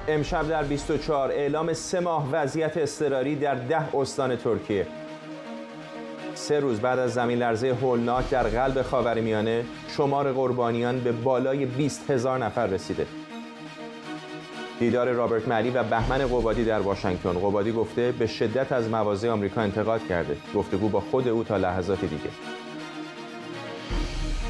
امشب در 24 اعلام 3 ماه وضعیت اضطراری در 10 استان ترکیه. 3 روز بعد از زمین لرزه هولناک در قلب خاورمیانه، شمار قربانیان به بالای 20,000 نفر رسیده. دیدار رابرت ملی و بهمن قبادی در واشنگتن. قبادی گفته به شدت از مواضع آمریکا انتقاد کرده. گفتگو با خود او تا لحظات دیگه.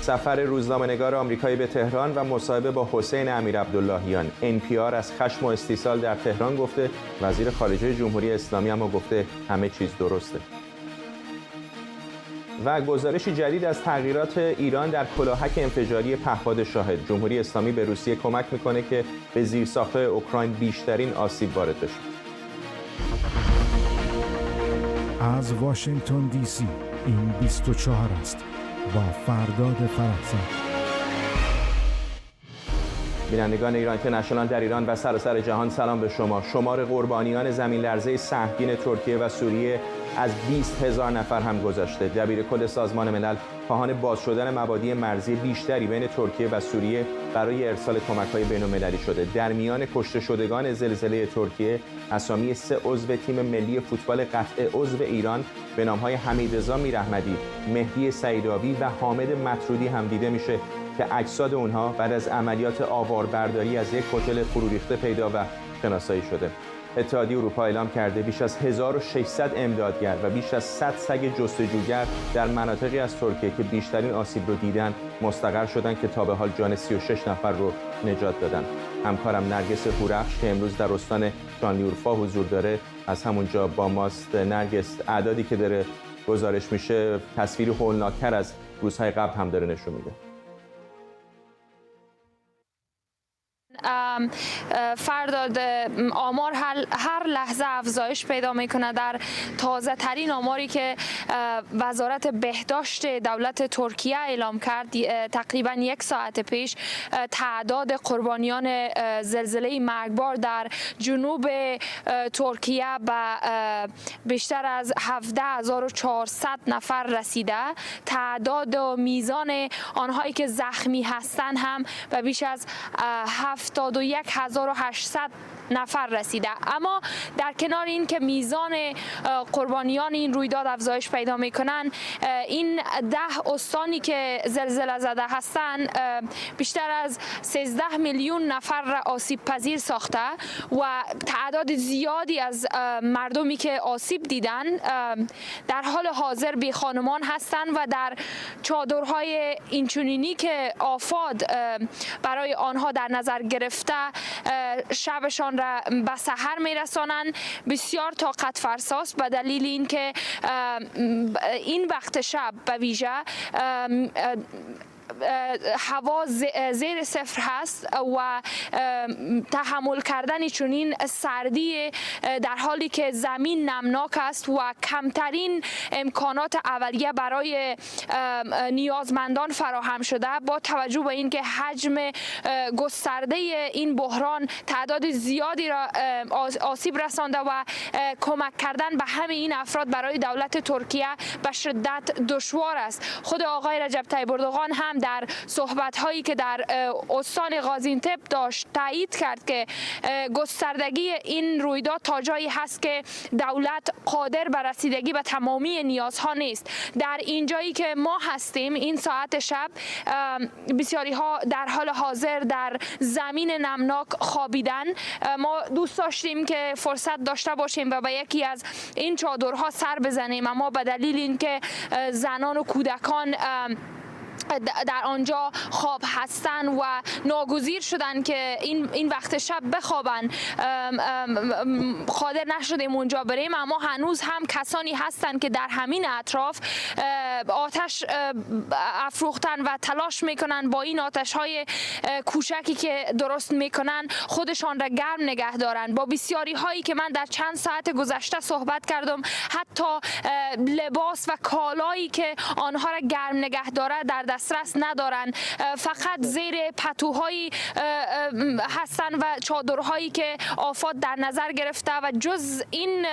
سفر روزنامه‌نگار آمریکایی به تهران و مصاحبه با حسین امیرعبداللهیان. NPR از خشم و استیصال در تهران گفته، وزیر خارجه جمهوری اسلامی اما گفته همه چیز درسته. و گزارشی جدید از تغییرات ایران در کلاهک انفجاری پهپاد شاهد. جمهوری اسلامی به روسیه کمک میکنه که به زیرساخت‌های اوکراین بیشترین آسیب وارد بشه. از واشنگتن دی سی این 24 است با فرداد فرحزاد. بینندگان ایران اینترنشنال در ایران و سراسر جهان سلام به شما. شمار قربانیان زمین لرزه سهمگین ترکیه و سوریه از 20,000 نفر هم گذشته. دبیرکل سازمان ملل خواهان باز شدن مبادی مرزی بیشتری بین ترکیه و سوریه برای ارسال کمک‌های بین‌المللی شده. در میان کشته شدگان زلزله ترکیه، اسامی 3 عضو تیم ملی فوتبال قطع عضو ایران به نام‌های حمیدرضا میرحمدی، مهدی سعیدآبی و حامد مطرودی هم دیده میشه که اجساد اونها بعد از عملیات آواربرداری از یک هتل فروریخته پیدا و شناسایی شده. اتحادیه اروپا اعلام کرده بیش از 1600 امدادگر و بیش از 100 سگ جستجوگر در مناطقی از ترکیه که بیشترین آسیب رو دیدن مستقر شدن که تا به حال جان 36 نفر رو نجات دادن. همکارم نرگس هورخش که امروز در استان شانلیورفا حضور داره از همونجا با ماست. نرگس، اعدادی که داره گزارش میشه تصویری هولناکتر از روزهای قبل هم داره نشون میده. فرداد، آمار هر لحظه افزایش پیدا میکنه. در تازه ترین آماری که وزارت بهداشت دولت ترکیه اعلام کرد تقریبا 1 ساعت پیش، تعداد قربانیان زلزله مرگبار در جنوب ترکیه به بیشتر از 17,400 نفر رسیده. تعداد و میزان آنهایی که زخمی هستند هم به بیش از 71,800 نفر رسیده. اما در کنار این که میزان قربانیان این رویداد افزایش پیدا میکنن، این 10 استانی که زلزله زده هستند بیشتر از 13 میلیون نفر را آسیب پذیر ساخته و تعداد زیادی از مردمی که آسیب دیدن در حال حاضر بی خانمان هستند و در چادرهای اینچنینی که آفاد برای آنها در نظر گرفته شبشان را به سحر میرسانند. بسیار طاقت فرساست به دلیل اینکه این وقت شب به ویژه هوا زیر صفر هست و تحمل کردن چنین سردی در حالی که زمین نمناک است و کمترین امکانات اولیه برای نیازمندان فراهم شده، با توجه به اینکه حجم گسترده این بحران تعداد زیادی را آسیب رسانده و کمک کردن به همه این افراد برای دولت ترکیه به شدت دشوار است. خود آقای رجب طیب اردوغان هم در صحبت‌هایی که در استان غازی‌انتب داشت تایید کرد که گستردگی این رویداد تا جایی هست که دولت قادر بر رسیدگی به تمامی نیازها نیست. در اینجایی که ما هستیم این ساعت شب بسیاری ها در حال حاضر در زمین نمناک خوابیدن. ما دوست داشتیم که فرصت داشته باشیم و به یکی از این چادرها سر بزنیم، اما به دلیل اینکه زنان و کودکان در آنجا خواب هستن و ناگزیر شدن که این وقت شب بخوابن، قادر نشدیم اونجا بریم. اما هنوز هم کسانی هستن که در همین اطراف آتش افروختن و تلاش میکنن با این آتش های کوچکی که درست میکنن خودشان را گرم نگه دارن. با بسیاری هایی که من در چند ساعت گذشته صحبت کردم، حتی لباس و کالایی که آنها را گرم نگه داره در دسترس ندارن، فقط زیر پتوهایی هستن و چادرهایی که آفات در نظر گرفته و جز این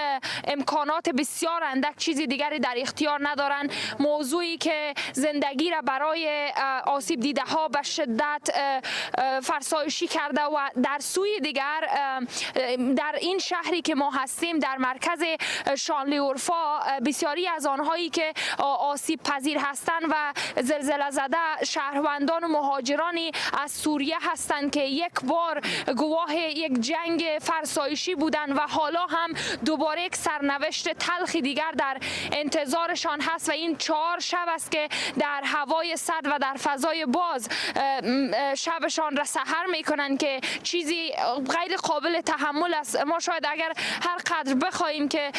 امکانات بسیار اندک چیزی دیگری در اختیار ندارن. موضوعی که زندگی را برای آسیب دیده ها به شدت فرسایشی کرده و در سوی دیگر در این شهری که ما هستیم در مرکز شانلیورفا بسیاری از آنهایی که آسیب پذیر هستند و زلزله زده شهروندان و مهاجرانی از سوریه هستند که یک بار گواه یک جنگ فرسایشی بودند و حالا هم دوباره یک سرنوشت تلخی دیگر در انتظارشان هست و این 4 شب است که در هوای سرد و در فضای باز شبشان را سحر میکنند که چیزی غیر قابل تحمل است. ما شاید اگر هر قدر بخواهیم که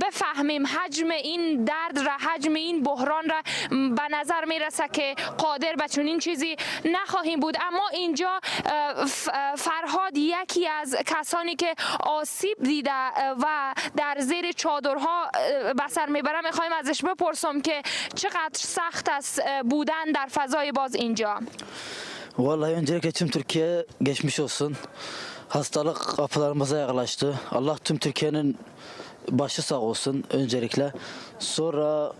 بفهمیم حجم این درد را، حجم این بحران را، به نظر میرسه که قادر به چنین چیزی نخواهیم بود. اما اینجا فرهاد یکی از کسانی که آسیب دیده و در زیر چادرها به سر میبره، میخوایم ازش بپرسم که چقدر سخت است بودن در فضای باز اینجا. Vallahi öncelikle tüm Türkiye geçmiş olsun. Hastalık kapılarımıza yaklaştı. Allah tüm Türkiye'nin başı sağ olsun öncelikle. Sonra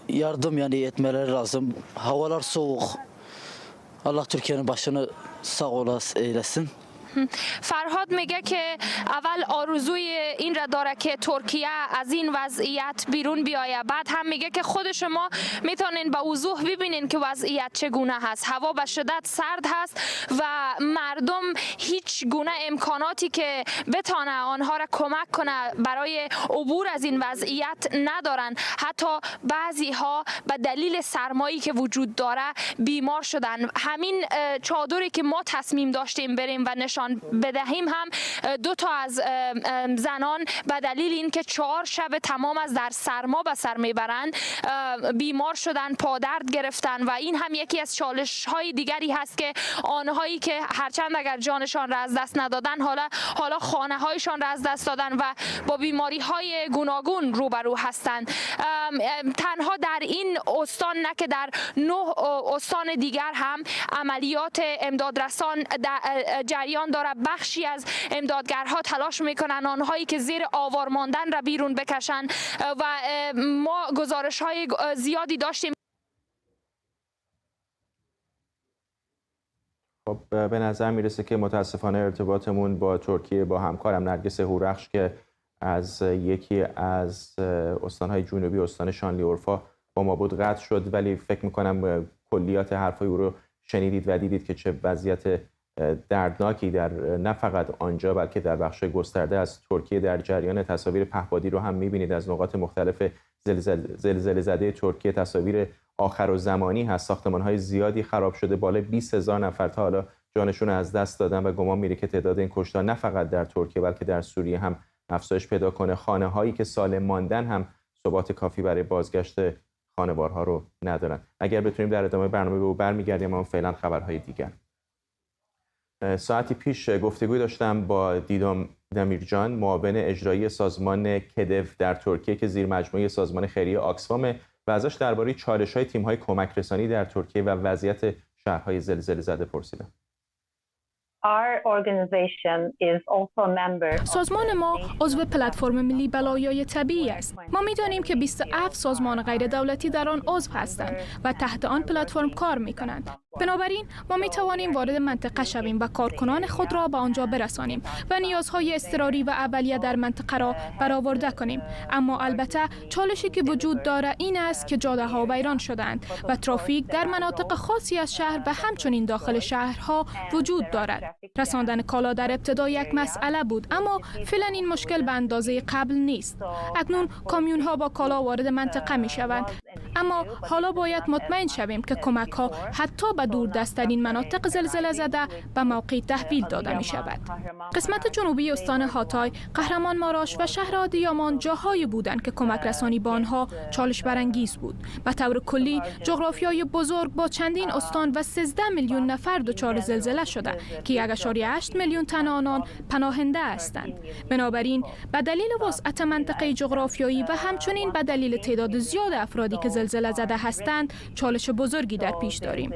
yardım yani etmeleri lazım. Havalar soğuk. Allah Türkiye'nin başını sağ eylesin. فرهاد میگه که اول آرزوی این را داره که ترکیه از این وضعیت بیرون بیایه، بعد هم میگه که خود شما میتونین به وضوح ببینین که وضعیت چگونه هست. هوا به شدت سرد هست و مردم هیچ گونه امکاناتی که بتونه آنها را کمک کنه برای عبور از این وضعیت ندارن. حتی بعضی ها به دلیل سرمایی که وجود داره بیمار شدن. همین چادری که ما تصمیم داشتیم بریم و نشان بدهیم هم 2 تا از زنان به دلیل اینکه 4 شب تمام از در سرما به سر میبرند بیمار شدن، پادرد گرفتن و این هم یکی از چالش های دیگری هست که آنهایی که هرچند اگر جانشان را از دست ندادن حالا خانه هایشان را از دست دادن و با بیماری های گوناگون روبرو هستند. تنها در این استان نه که در 9 استان دیگر هم عملیات امدادرسان جریان داره. بخشی از امدادگرها تلاش میکنن آنهایی که زیر آوار ماندن را بیرون بکشن و ما گزارش های زیادی داشتیم. خب به نظر میرسه که متاسفانه ارتباطمون با ترکیه با همکارم نرگس هورخش که از یکی از استانهای جنوبی استان شانلیورفا با ما بود قطع شد، ولی فکر میکنم کلیات حرفای او رو شنیدید و دیدید که چه وضعیت دردناکی در نه فقط آنجا بلکه در بخش گسترده از ترکیه در جریان. تصاویر پهپادی رو هم می‌بینید از نقاط مختلف زلزله زده ترکیه. تصاویر آخرالزمانی هست. ساختمان‌های زیادی خراب شده. بالای 20,000 نفر تا حالا جانشون از دست دادن و گمان میره که تعداد این کشتار نه فقط در ترکیه بلکه در سوریه هم افزایش پیدا کنه. خانه‌هایی که سالم ماندن هم ثبات کافی برای بازگشت خانوارها رو ندارن. اگر بتونیم در ادامه برنامه به او برمیگردیم، اما فعلا خبرهای دیگر. ساعتی پیش گفتگوی داشتم با دیدم دمیرجان، معاون اجرایی سازمان کدف در ترکیه که زیر مجموعه سازمان خیریه آکسفام و ازش درباره چالش‌های تیم‌های کمک رسانی در ترکیه و وضعیت شهرهای زلزله زده پرسیدم. سازمان ما عضو پلتفرم ملی بلایای طبیعی است. ما می‌دانیم که 27 سازمان غیر دولتی در آن عضو هستند و تحت آن پلتفرم کار می‌کنند. بنابراین ما می‌توانیم وارد منطقه شویم و کارکنان خود را به آنجا برسانیم و نیازهای اضطراری و اولیه در منطقه را برآورده کنیم. اما البته چالشی که وجود دارد این است که جاده‌ها ویران شدند و ترافیک در مناطق خاصی از شهر و همچنین داخل شهرها وجود دارد. رساندن کالا در ابتدا یک مسئله بود، اما فعلا این مشکل به اندازه قبل نیست. اکنون کامیون‌ها با کالا وارد منطقه می‌شوند، اما حالا باید مطمئن شویم که کمک‌ها حتی به دوردست‌ترین مناطق زلزله زده به موقع تحویل داده می‌شود. قسمت جنوبی استان هاتای، قهرمان ماراش و شهر آدیامان جاهایی بودند که کمک رسانی به آنها چالش برانگیز بود. به طور کلی جغرافیای بزرگ با چندین استان و 13 میلیون نفر دچار زلزله شده که 1.8 میلیون تن آنان پناهنده هستند. بنابراین به دلیل وسعت منطقه جغرافیایی و همچنین به دلیل تعداد زیاد افرادی که زلزله زده هستند، چالش بزرگی در پیش داریم.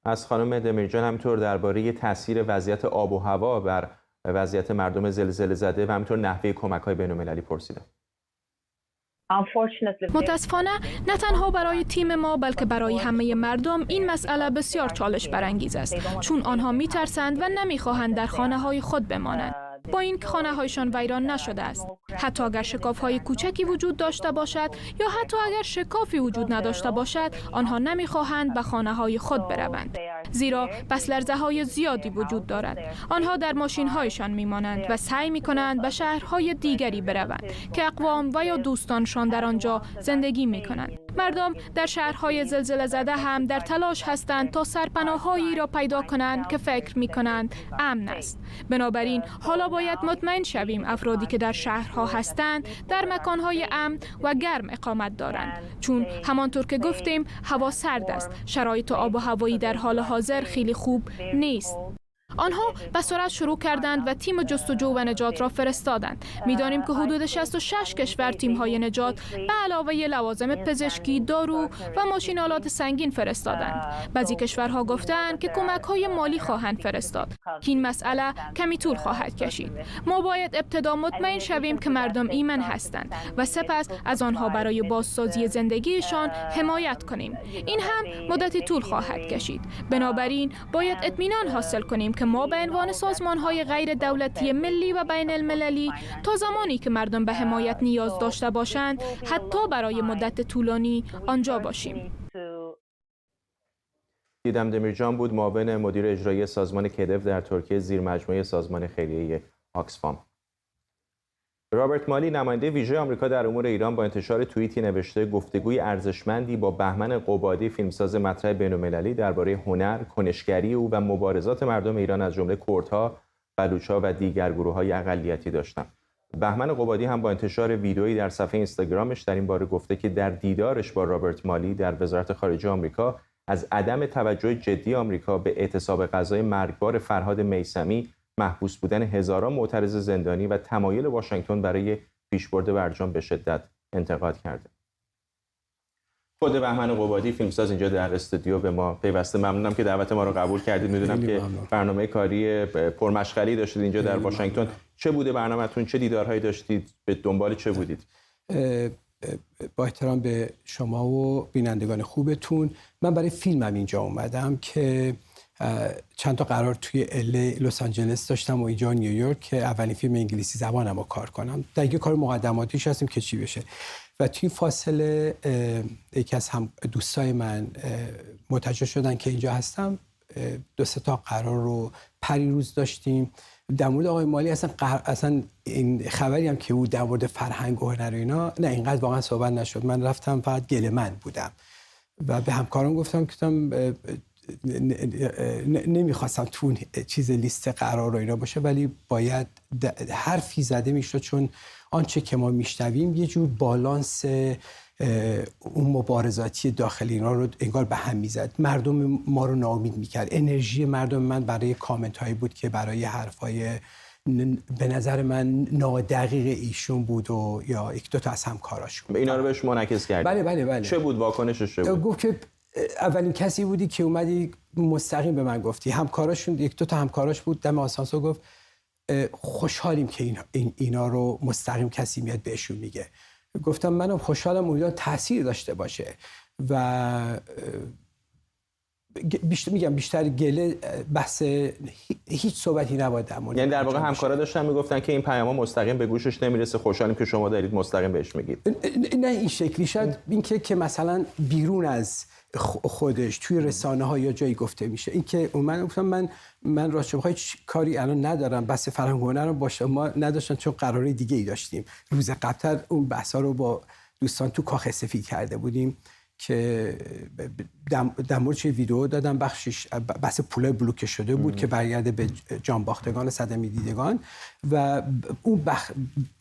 از خانم دمیرجان همینطور درباره تاثیر وضعیت آب و هوا بر وضعیت مردم زلزله زده و همینطور نحوه کمک‌های بین‌المللی پرسیدم. متاسفانه نه تنها برای تیم ما بلکه برای همه مردم این مسئله بسیار چالش برانگیز است، چون آنها می‌ترسند و نمی‌خواهند در خانه‌های خود بمانند. با اینکه خانه‌هایشان ویران نشده است، حتی اگر شکاف‌های کوچکی وجود داشته باشد یا حتی اگر شکافی وجود نداشته باشد، آنها نمی‌خواهند به خانه‌های خود بروند، زیرا پس لرزه‌های زیادی وجود دارد. آنها در ماشین‌هایشان می‌مانند و سعی می‌کنند به شهرهای دیگری بروند که اقوام و یا دوستانشان در آنجا زندگی می‌کنند. مردم در شهرهای زلزله زده هم در تلاش هستند تا سرپناه‌هایی را پیدا کنند که فکر می‌کنند امن است. بنابراین حالا باید مطمئن شویم افرادی که در شهرها هستند در مکانهای امن و گرم اقامت دارند، چون همانطور که گفتیم هوا سرد است. شرایط آب و هوایی در حال حاضر خیلی خوب نیست. آنها به سرعت شروع کردند و تیم جستجو و نجات را فرستادند. می‌دانیم که حدود 66 کشور تیم‌های نجات به علاوه لوازم پزشکی، دارو و ماشین آلات سنگین فرستادند. بعضی کشورها گفتند که کمک‌های مالی خواهند فرستاد که این مسئله کمی طول خواهد کشید. ما باید ابتدا مطمئن شویم که مردم ایمن هستند و سپس از آنها برای بازسازی زندگیشان حمایت کنیم. این هم مدتی طول خواهد کشید. بنابراین باید اطمینان حاصل کنیم که ما به عنوان سازمان‌های غیر دولتی ملی و بین المللی تا زمانی که مردم به حمایت نیاز داشته باشند، حتی برای مدت طولانی آنجا باشیم. دیدم دمیرجان بود، معاون مدیر اجرایی سازمان کدف در ترکیه زیر مجموعه سازمان خیریه آکسفام. رابرت مالی نماینده ویژه آمریکا در امور ایران با انتشار توییتی نوشته گفتگوی ارزشمندی با بهمن قبادی فیلمساز مطرح بین‌المللی درباره هنر، کنشگری او و مبارزات مردم ایران از جمله کردها، بلوچ‌ها و دیگر گروه‌های اقلیتی داشتم. بهمن قبادی هم با انتشار ویدئویی در صفحه اینستاگرامش در این باره گفته که در دیدارش با رابرت مالی در وزارت خارجه آمریکا از عدم توجه جدی آمریکا به اعتصاب غذای مرگبار فرهاد میثمی، محبوس بودن هزاران معترض زندانی و تمایل واشنگتن برای پیشبرد برجام به شدت انتقاد کرده. خود بهمن قبادی فیلمساز اینجا در استودیو به ما پیوسته. ممنونم که دعوت ما رو قبول کردید. میدونم که برنامه کاری پرمشغله‌ای داشتید اینجا در واشنگتن. چه بوده برنامه‌تون؟ چه دیدارهایی داشتید؟ به دنبال چه بودید؟ با احترام به شما و بینندگان خوبتون، من برای فیلمم اینجا اومدم که چند تا قرار توی لس آنجلس داشتم و اینجا نیویورک که اولین فیلم انگلیسی زبانم رو کار کنم. در یک کار مقدماتیش هستیم که چی بشه و توی فاصله یکی از هم دوستای من متوجه شدن که اینجا هستم. 2-3 تا قرار رو پریروز داشتیم در مورد آقای مالی. اصلا این خبری هم که او در مورد فرهنگ و هنر و اینا نه اینقدر واقعا صحبت نشد. من رفتم فقط گله‌مند بودم و به همکارم گفتم نمیخواستم تو اون چیز لیست قرار و اینا باشه، ولی باید حرفی زده میشد، چون آنچه که ما میشنویم یه جور بالانس اون مبارزاتی داخلی اینا رو انگار به هم میزد. مردم ما رو ناامید میکرد. انرژی مردم من برای کامنت هایی بود که برای حرفای به نظر من نادقیق ایشون بود و یا 1-2 تا از همکاراشون. اینا رو بهش منعکس کردید؟ بله. چه بود واکنشش؟ گفت که اولین کسی بودی که اومدی مستقیم به من گفتی. همکاراشون 1-2 تا همکاراش بود دم آسانسور گفت خوشحالیم که اینا رو مستقیم کسی میاد بهشون میگه. گفتم منم خوشحالم اونجا تاثیر داشته باشه و بیشتر گله بحث هیچ صحبتی نباید در مورد. یعنی در واقع همکارا داشتن میگفتن که این پیاما مستقیم به گوشش نمیرسه، خوشحالیم که شما دارید مستقیم بهش میگید. نه این شکلی شاید این که مثلا بیرون از خودش توی رسانه ها یا جایی گفته میشه. این که من گفتم من راستش بخوام هیچ کاری الان ندارم، بس فرهنگ و هنر رو با شما نداشتن چون قراره دیگه ای داشتیم. روز قبل‌تر اون بحثا رو با دوستان تو کاخ سفید کرده بودیم که در مورد ویدیو دادم. بخشش بحث پولای بلوکه شده بود که برگرده به جانباختگان صدمه دیدگان و اون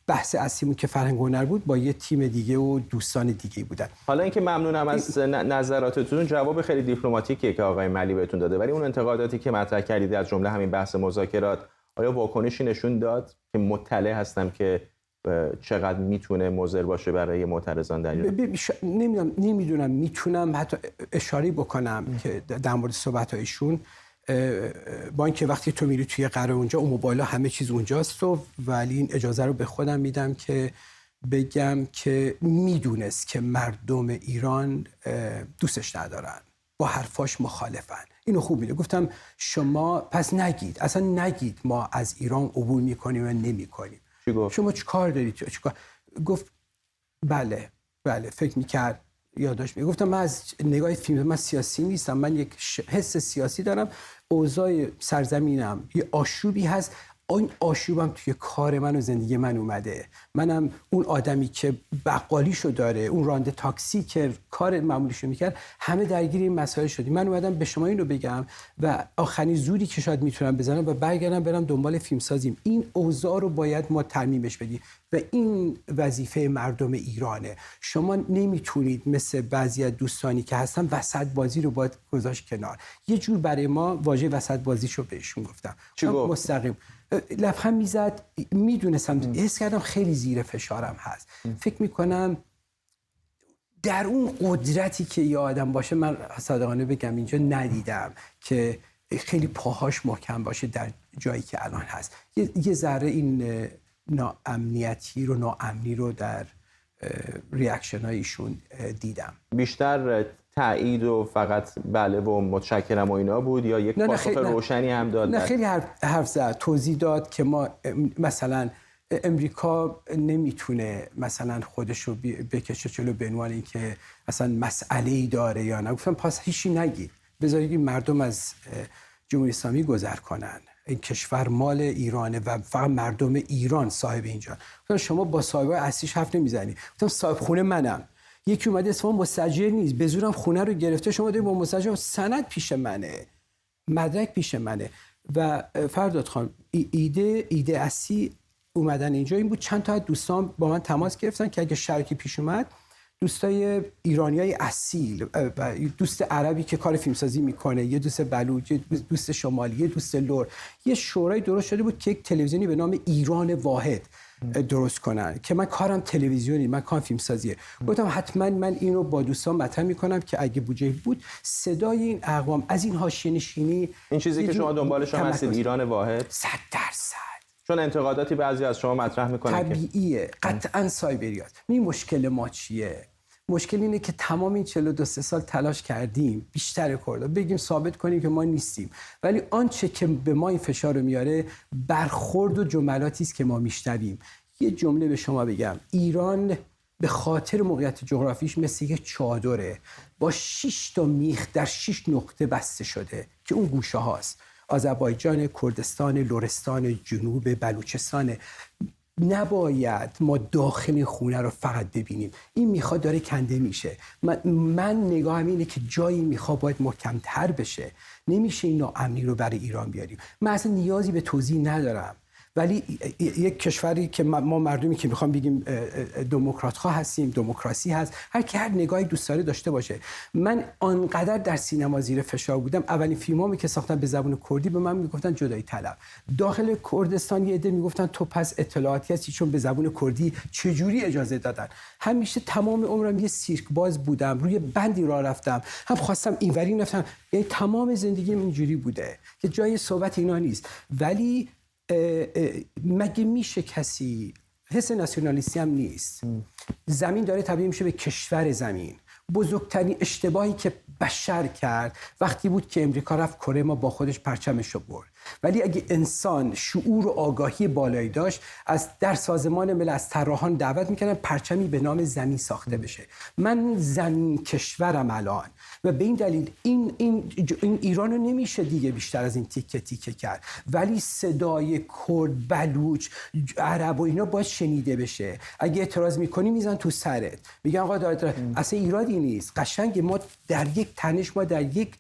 بحث اصلیمون که فرهنگ و هنر بود با یه تیم دیگه و دوستان دیگه بودن. حالا اینکه ممنونم از نظراتتون، جواب خیلی دیپلماتیکیه که آقای ملی بهتون داده، ولی اون انتقاداتی که مطرح کردید از جمله همین بحث مذاکرات، آیا واکنشی نشون داد که مطلع هستم که چقدر میتونه مضر باشه برای معترضان در ایران؟ نمیدونم میتونم حتی اشاره بکنم که در مورد صحبت هایشون با اینکه وقتی تو میری توی قرار اونجا اون موبایل همه چیز اونجاست ولی این اجازه رو به خودم میدم که بگم که میدونست که مردم ایران دوستش ندارن، با حرفاش مخالفن. اینو خوب میده. گفتم شما پس نگید، اصلا نگید ما از ایران عبور میکنیم و نمیکنیم. شما چی کار دارید؟ گفت بله فکر میکرد یادش میگه. گفتم من از نگاه فیلم من سیاسی نیستم، من یک حس سیاسی دارم. اوضاع سرزمینم یه آشوبی هست، این آشوبم توی کار من و زندگی من اومده. منم اون آدمی که بقالیشو داره، اون راننده تاکسی که کار معمولیشو میکرد، همه درگیر این مسائل شدیم. من اومدم به شما اینو بگم و آخرین زوری که شاید میتونم بزنم و برگردم برم دنبال فیلم سازیم. این اوضاع رو باید ما ترمیمش بدیم و این وظیفه مردم ایرانه. شما نمیتونید مثل بعضی از دوستانی که هستن وسط بازی رو باید گذاشت کنار. یه جور برای ما واژه وسط بازیشو بهشون گفتم. مستقیم لبخند میزد. میدونستم، حس کردم خیلی زیر فشارم هست. فکر میکنم در اون قدرتی که یه آدم باشه، من صادقانه بگم اینجا ندیدم که خیلی پاهاش محکم باشه در جایی که الان هست. یه ذره این ناامنی رو در ریاکشن هایشون دیدم. بیشتر تایید و فقط بله و متشکرم و اینا بود یا یک پاسخ روشنی هم داد؟ نه خیلی حرف زد، توضیح داد که ما مثلا امریکا نمیتونه مثلا خودشو بکشه جلو به عنوان اینکه مثلا مسئله‌ای داره یا نه. گفتم پس هیچی نگید، بذارید این مردم از جمهوری اسلامی گذر کنن. این کشور مال ایرانه و فقط مردم ایران صاحب اینجا. گفتم شما با صاحبای اصلیش حرف نمیزنید. گفتم صاحب خونه منم. یکی اومده اصلا مستاجر نیست، به زورم خونه رو گرفته، شما دارید با مستاجر، سند پیش منه، مدرک پیش منه. و فرداد خان ایده اصلی اومدن اینجا این بود. چند تا از دوستان با من تماس گرفتن که اگه شرکی پیش اومد، دوستای ایرانیای اصیل، دوست عربی که کار فیلمسازی میکنه، یه دوست بلوچ، یه دوست شمالی، یه دوست لور، یه شورای درست شده بود که یک تلویزیونی به نام ایران واحد درست کنن که من کارم تلویزیونی، من کارم فیلمسازیه. گفتم حتما من اینو با دوستان مطرح میکنم که اگه بودجه بود صدای این اقوام از این حاشیه نشینی، این چیزی که شما دنبالش هستید، ایران واحد 100%. چون انتقاداتی بعضی از شما مطرح میکنن طبیعیه، قطعا سایبریات. این مشکل ما چیه؟ مشکل اینه که تمام این 42 سال تلاش کردیم بیشتر کرده بگیم ثابت کنیم که ما نیستیم، ولی آنچه که به ما این فشار رو میاره برخورد و جملاتی است که ما میشنویم. یه جمله به شما بگم، ایران به خاطر موقعیت جغرافیش مثل یک چادره با 6 تا میخ در 6 نقطه بسته شده که اون گوشه هاست: آذربایجان، کردستان، لرستان، جنوب بلوچستان. نباید ما داخل خونه رو فقط ببینیم. این میخواد داره کنده میشه. من نگاهم اینه که جایی میخواد باید محکم‌تر بشه. نمیشه این ناامنی رو برای ایران بیاریم. من اصلا نیازی به توضیح ندارم، ولی یک کشوری که ما مردمی که میخوام بگیم دموکرات ها هستیم، دموکراسی هست، هر کی هر نگاهی دوست داره داشته باشه. من آنقدر در سینما زیر فشار بودم. اولین فیلمامو که ساختم به زبان کردی به من میگفتن جدایی طلب. داخل کردستان یه عده میگفتن تو پس اطلاعاتی هستی چون به زبان کردی چجوری اجازه دادن. همیشه تمام عمرم یه سیرک باز بودم، روی بندی راه رفتم، هم خواستم اینوری رفتم. یعنی تمام زندگیم اینجوری بوده که جای صحبت اینا نیست. ولی مگه میشه کسی، حس ناسیونالیستی هم نیست، زمین داره تبدیل میشه به کشور زمین. بزرگترین اشتباهی که بشر کرد وقتی بود که امریکا رفت کره ما با خودش پرچمش رو برد. ولی اگه انسان شعور و آگاهی بالایی داشت، در سازمان ملل از طراحان دعوت میکردن پرچمی به نام زمین ساخته بشه. من زمین کشورم الان و به این دلیل این ایران رو نمیشه دیگه بیشتر از این تیکه تیکه کرد. ولی صدای کرد، بلوچ، عرب و اینا باید شنیده بشه. اگه اعتراض میکنی میزن تو سرت، میگن آقا اصلا ایرادی نیست، قشنگ ما در یک تنش، ما در یک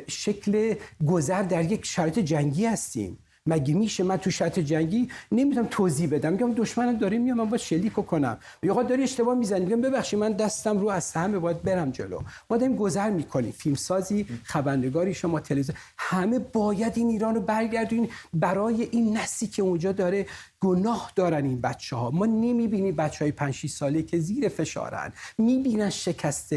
شکل گذر در یک شرایط جنگی هستیم. مگه میشه من تو شرایط جنگی نمیتونم توضیح بدم؟ میگم دشمنم داره میاد، من باید شلیک کنم. میگه آقا داری اشتباه میزنی. میگم ببخشید من دستم رو از سهم باید برم جلو. ما داریم گذر میکنیم. فیلمسازی، خبرنگاری، شما تلویزیون، همه باید این ایران رو برگردونیم برای این نسلی که اونجا داره گناه دارن این بچه‌ها. ما نمی‌بینیم بچه‌های 5-6 ساله که زیر فشارن، می‌بینن شکست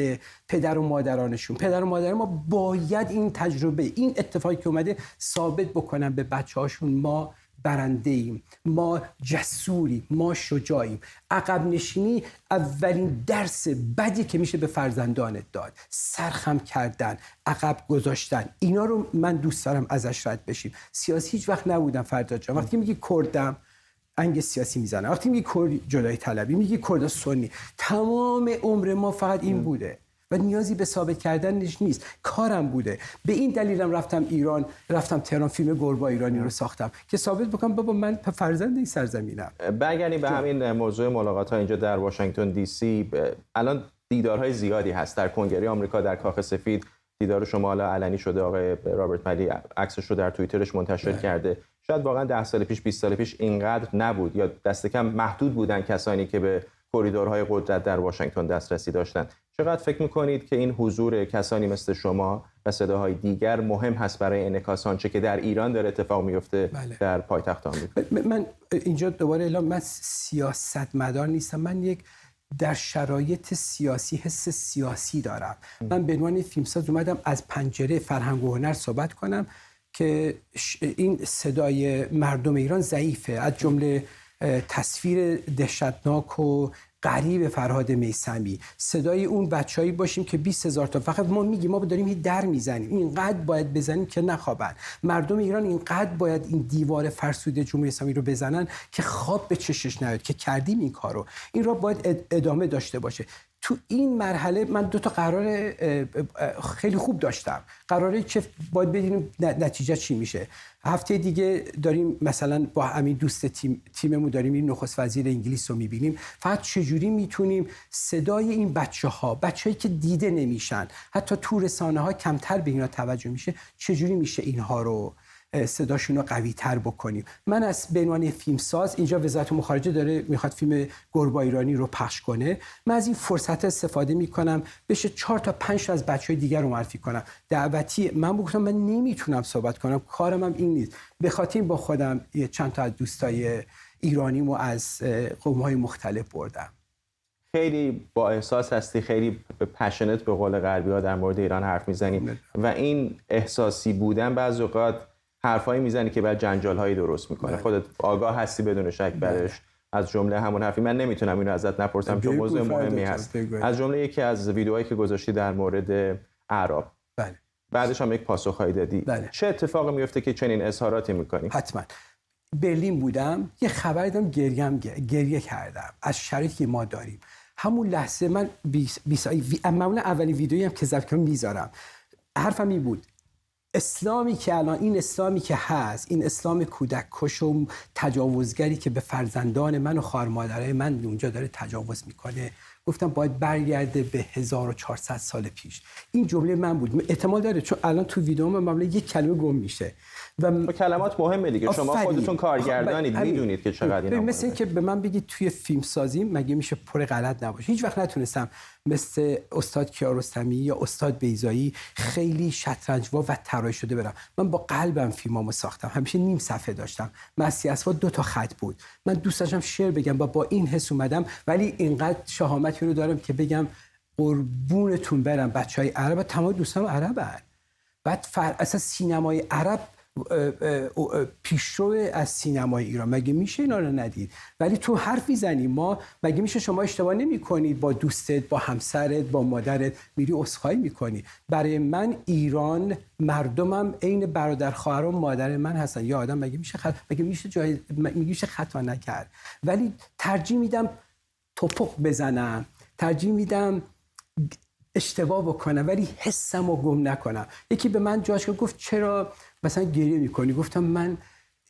پدر و مادرانشون. پدر و مادر ما باید این تجربه، این اتفاقی که اومده ثابت بکنن به بچه‌هاشون ما برنده ایم، ما جسوریم، ما شجاعیم. عقب نشینی اولین درس بدی که میشه به فرزندانت داد. سرخم کردن، عقب گذاشتن، اینا رو من دوست دارم ازش رد بشیم. سیاسی هیچ وقت نبودم فرداد جان. وقتی میگی کردم انگ سیاسی میزنه، وقتی میگی کرد جدایی طلبی، میگی کرد سنی، تمام عمر ما فقط این بوده و نیازی به ثابت کردنش نیست. کارم بوده. به این دلیلم رفتم ایران، رفتم تهران، فیلم گربه ایرانی رو ساختم که ثابت بکنم بابا من فرزند این سرزمینم. برگردیم به همین موضوع ملاقات‌ها اینجا در واشنگتن دی سی. الان دیدارهای زیادی هست در کنگره آمریکا، در کاخ سفید. دیدار شما حالا علنی شده، آقای رابرت ملی عکسش رو در توییترش منتشر کرده. شاید واقعا 10 سال پیش 20 سال پیش اینقدر نبود یا دست کم محدود بودن کسانی که به کریدورهای قدرت در واشنگتن دسترسی داشتن. چقدر فکر می‌کنید که این حضور کسانی مثل شما و صداهای دیگر مهم هست برای انعکاس آنچه که در ایران داره اتفاق میفته در پایتخت آمریکا؟ من اینجا دوباره اعلام، من سیاستمدار نیستم. من یک در شرایط سیاسی حس سیاسی دارم. من به عنوان فیلمساز اومدم از پنجره فرهنگ و هنر صحبت کنم که این صدای مردم ایران ضعیفه، از جمله تصویر دهشتناک و غریب فرهاد میثمی، صدای اون بچه‌ای باشیم که 20,000 تا، فقط ما میگیم ما داریم این در میزنیم، اینقدر باید بزنیم که نخوابن. مردم ایران اینقدر باید این دیوار فرسوده جمهوری اسلامی رو بزنن که خواب به چشش نیاد که کردیم این کارو. این را باید ادامه داشته باشه. تو این مرحله من 2 تا قرار خیلی خوب داشتم. قراره که باید ببینیم نتیجه چی میشه. هفته دیگه داریم مثلا با همین دوست تیممون داریم این نخست وزیر انگلیس رو میبینیم. فقط چجوری میتونیم صدای این بچه‌هایی که دیده نمیشن، حتی تو رسانه‌ها کمتر به اینا توجه میشه، چجوری میشه اینها رو صداشون رو قوی تر بکنیم. من از به عنوان فیلمساز، اینجا وزارت امور خارجه داره میخواد فیلم گربه ایرانی رو پخش کنه، من از این فرصت استفاده میکنم بشه 4 تا 5 تا از بچهای دیگر رو معرفی کنم. دعوتی من گفتم من نمیتونم صحبت کنم، کارم هم این نیست. به خاطر با خودم چند تا از دوستای ایرانیمو از قوم‌های مختلف بردم. خیلی با احساس هستی، خیلی پشنت به قول غربی‌ها در مورد ایران حرف میزنی و این احساسی بودن بعضی اوقات حرفایی میزنی که بعد جنجال‌هایی درست میکنه. خودت آگاه هستی بدون شک برش. از جمله همون حرفی من نمیتونم اینو ازت نپرسم چون موضوع مهمی هست. از جمله یکی از ویدیوهایی که گذاشتی در مورد اعراب. بله. بعدش هم یک پاسخی دادی. بله. چه اتفاقی میفته که چنین اظهاراتی میکنی؟ حتما. برلین بودم، یه خبر دیدم، گریه کردم از شرایطی که ما داریم. همون لحظه من معمولا اولین ویدیویی هم که ضبط کردم میذارم. حرفم این بود: اسلامی که الان، این اسلامی که هست، این اسلام کودک کش و تجاوزگری که به فرزندان من و خواهر مادرای من اونجا داره تجاوز میکنه، گفتم باید برگرده به 1400 سال پیش. این جمله من بود. احتمال داره چون الان تو ویدیو من معمولا یک کلمه گم میشه و کلمات مهمه دیگه. شما خودتون کارگردانید، میدونید که چقدر اینا مثل این که به من بگید توی فیلم سازی مگه میشه پر غلط نباشه. هیچ وقت نتونستم مثل استاد کیارستمی یا استاد بیضایی خیلی شطرنج‌وا و طراحی شده برم. من با قلبم فیلمامو ساختم، همیشه نیم صفحه داشتم، مسیحا 2 تا خط بود. من دوست داشتم شعر بگم و با این حس اومدم، ولی اینقدر شهامتی رو دارم که بگم قربونتون برم بچهای عرب، تمام دوستام عربن. بعد اساسا سینمای عرب پیشرو از سینمای ایران، مگه میشه اینا رو ندید؟ ولی تو حرف میزنی، ما مگه میشه شما اشتباه نمی‌کنید با دوستت، با همسرت، با مادرت میری عذرخواهی می‌کنی؟ برای من ایران مردمم عین برادر خواهرام مادر من هستن. یا آدم مگه میشه خطا نکرد؟ ولی ترجیح میدم توپق بزنم، ترجیح میدم اشتباه بکنم ولی حسمو گم نکنم. یکی به من جاش گفت چرا مثلا گریه میکنی؟ گفتم من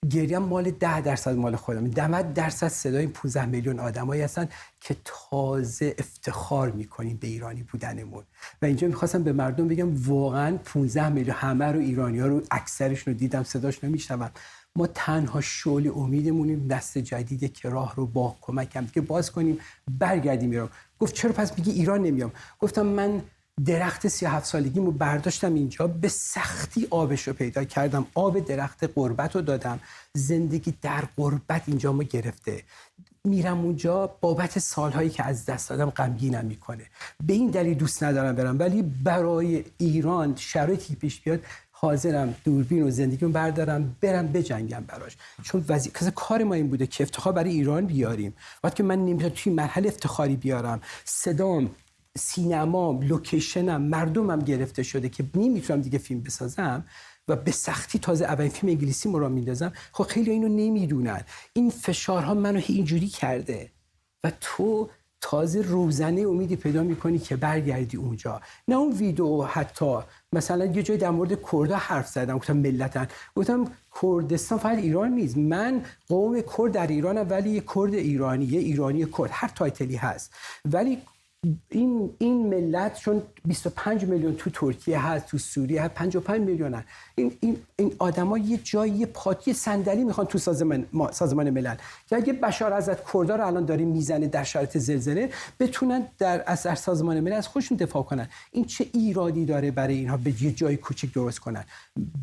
گریم مال 10% مال خودم. 90% صدای 15 میلیون آدمایی هستن که تازه افتخار میکنیم به ایرانی بودنمون. و اینجا میخواستم به مردم بگم واقعا 15 میلیون همه رو ایرانی‌ها رو اکثرشون رو دیدم، صداش نمیشنوم. ما تنها شعله امیدمونیم نسل جدیدی که راه رو با کمک هم که باز کنیم برگردیم ایران. گفت چرا پس میگی ایران نمیام؟ گفتم من درخت 37 سالگیمو برداشتم اینجا، به سختی آبش رو پیدا کردم، آب درخت غربت رو دادم. زندگی در غربت اینجا ما گرفته. میرم اونجا بابت سالهایی که از دست دادم غمگینم میکنه. به این دلیل دوست ندارم برم، ولی برای ایران شرایطی پیش بیاد حاضرم دوربین و زندگیمو بردارم برم بجنگم براش. چون کار ما این بوده که افتخار برای ایران بیاریم. وقتی که من نمیتونم توی مرحله افتخاری بیارم، صدام، سینمام، لوکیشنم، مردمم گرفته شده که نمیتونم دیگه فیلم بسازم و به سختی تازه اولین فیلم انگلیسی رو میندازم. خب خیلی اینو نمیدونن. این فشارها منو اینجوری کرده و تو تازه روزنه امیدی پیدا میکنی که برگردی اونجا. نه اون ویدیو، حتی مثلا یه جای در مورد کردا حرف زدم، گفتم ملتن، گفتم کردستان فقط ایران نیست، من قوم کرد در ایرانم، ولی یه کرد ایرانی، یه ایرانی کرد، هر تایتلی هست. ولی این ملت چون 25 میلیون تو ترکیه هست، تو سوریه هست، 55 میلیونن. این آدما یه جایی پاتی صندلی میخوان تو سازمان ملل که اگه بشار اسد کردا رو الان داره میزنه در شرایط زلزله، بتونن در سازمان ملل از خودشون دفاع کنن. این چه ایرادی داره برای اینها به یه جای کوچیک درست کنن؟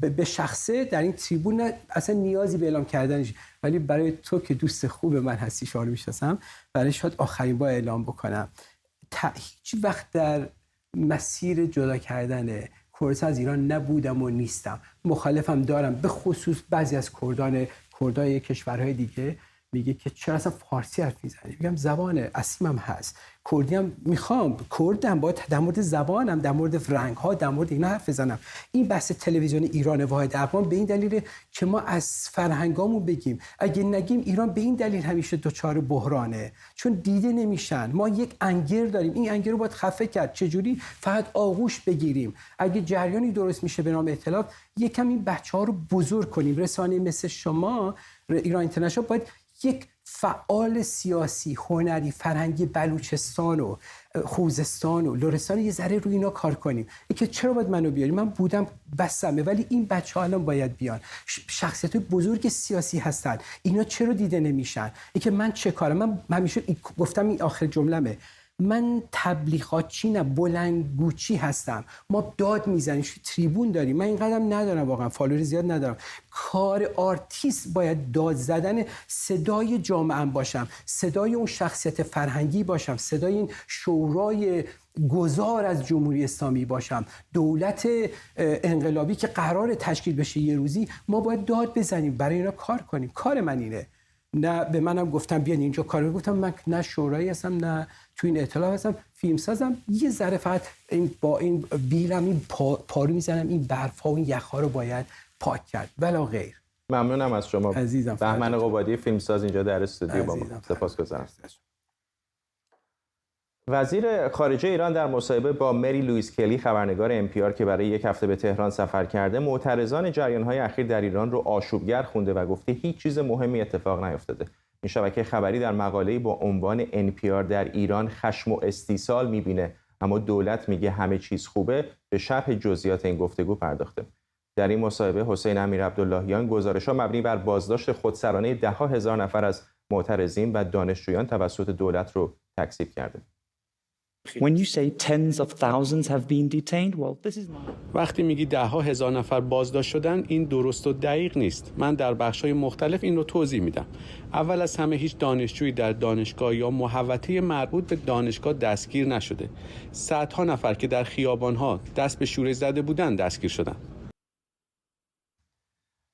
به شخصه در این تریبون اصلا نیازی به اعلام کردنش، ولی برای تو که دوست خوب من هستی، شما رو میشناسم، برای شاید آخرین بار اعلام بکنم. هیچ وقت در مسیر جدا کردن کردستان از ایران نبودم و نیستم. مخالفم دارم، به خصوص بعضی از کردای کشورهای دیگه میگه که چرا اصلا فارسی حرف میزنی؟ میگم زبان اصلیمم هست، کردی هم میخوام، کردم، باید در مورد زبانم، در مورد رنگ ها، در مورد اینا حرف بزنم. این بحث تلویزیون ایران واحد اقوام به این دلیل که ما از فرهنگامون بگیم. اگه نگیم ایران به این دلیل همیشه دچار بحرانه، چون دیده نمیشن. ما یک انگر داریم، این انگر رو باید خفه کرد. چجوری؟ فقط آغوش بگیریم. اگه جریانی درست میشه به نام ائتلاف، یکم این بچه‌ها رو بزرگ کنیم. رسانه مثل شما، ایران اینترنشنال، باید یک فعال سیاسی، هنری، فرهنگی بلوچستان و خوزستان و لرستان یه ذره روی اینا کار کنیم. اینکه چرا باید منو بیاری؟ من بودم بسمه، ولی این بچه‌ها الان باید بیان. شخصیت‌های بزرگ سیاسی هستن، اینا چرا دیده نمیشن؟ اینکه من چه کارم؟ من همیشه گفتم، این آخر جمله‌مه، من تبلیغاتچی نه، بلندگوچی هستم. ما داد میزنیم، تریبون داریم. من این قدم ندارم، واقعا فالوور زیاد ندارم. کار آرتیست باید داد زدن، صدای جامعه باشم، صدای اون شخصیت فرهنگی باشم، صدای این شورای گذار از جمهوری اسلامی باشم، دولت انقلابی که قرار تشکیل بشه یه روزی. ما باید داد بزنیم، برای اینا کار کنیم. کار من اینه. نه به منم گفتم بیان اینجا کارو، گفتم من نه شورایی هستم، نه تو این ائتلاف هستم، فیلمسازم. یه ذره فقط این با این بیرم، این پارو میزنم، این برفا و این یخها رو باید پاک کرد، ولا غیر. ممنونم از شما عزیزم. بهمن قبادی، فیلمساز، اینجا در استودیو با ما. سپاسگزارم. وزیر خارجه ایران در مصاحبه با مری لوئیس کلی، خبرنگار NPR که برای یک هفته به تهران سفر کرده، معترضان جریان‌های اخیر در ایران رو آشوبگر خونده و گفته هیچ چیز مهمی اتفاق نیفتاده. این شبکه خبری در مقاله‌ای با عنوان NPR در ایران خشم و استیصال می‌بینه، اما دولت میگه همه چیز خوبه، به شرح جزئیات این گفتگو پرداخته. در این مصاحبه حسین امیرعبداللهیان گزارش‌ها مبنی بر بازداشت خودسرانه ده‌ها هزار نفر از معترضین و دانشجویان توسط دولت رو تکذیب کرده. وقتی میگی ده‌ها هزار نفر بازداشت شدن، این درست و دقیق نیست. من در بخش‌های مختلف این رو توضیح میدم. اول از همه هیچ دانشجویی در دانشگاه یا محوطه مربوط به دانشگاه دستگیر نشده. صدها نفر که در خیابان‌ها دست به شورش زده بودند دستگیر شدند.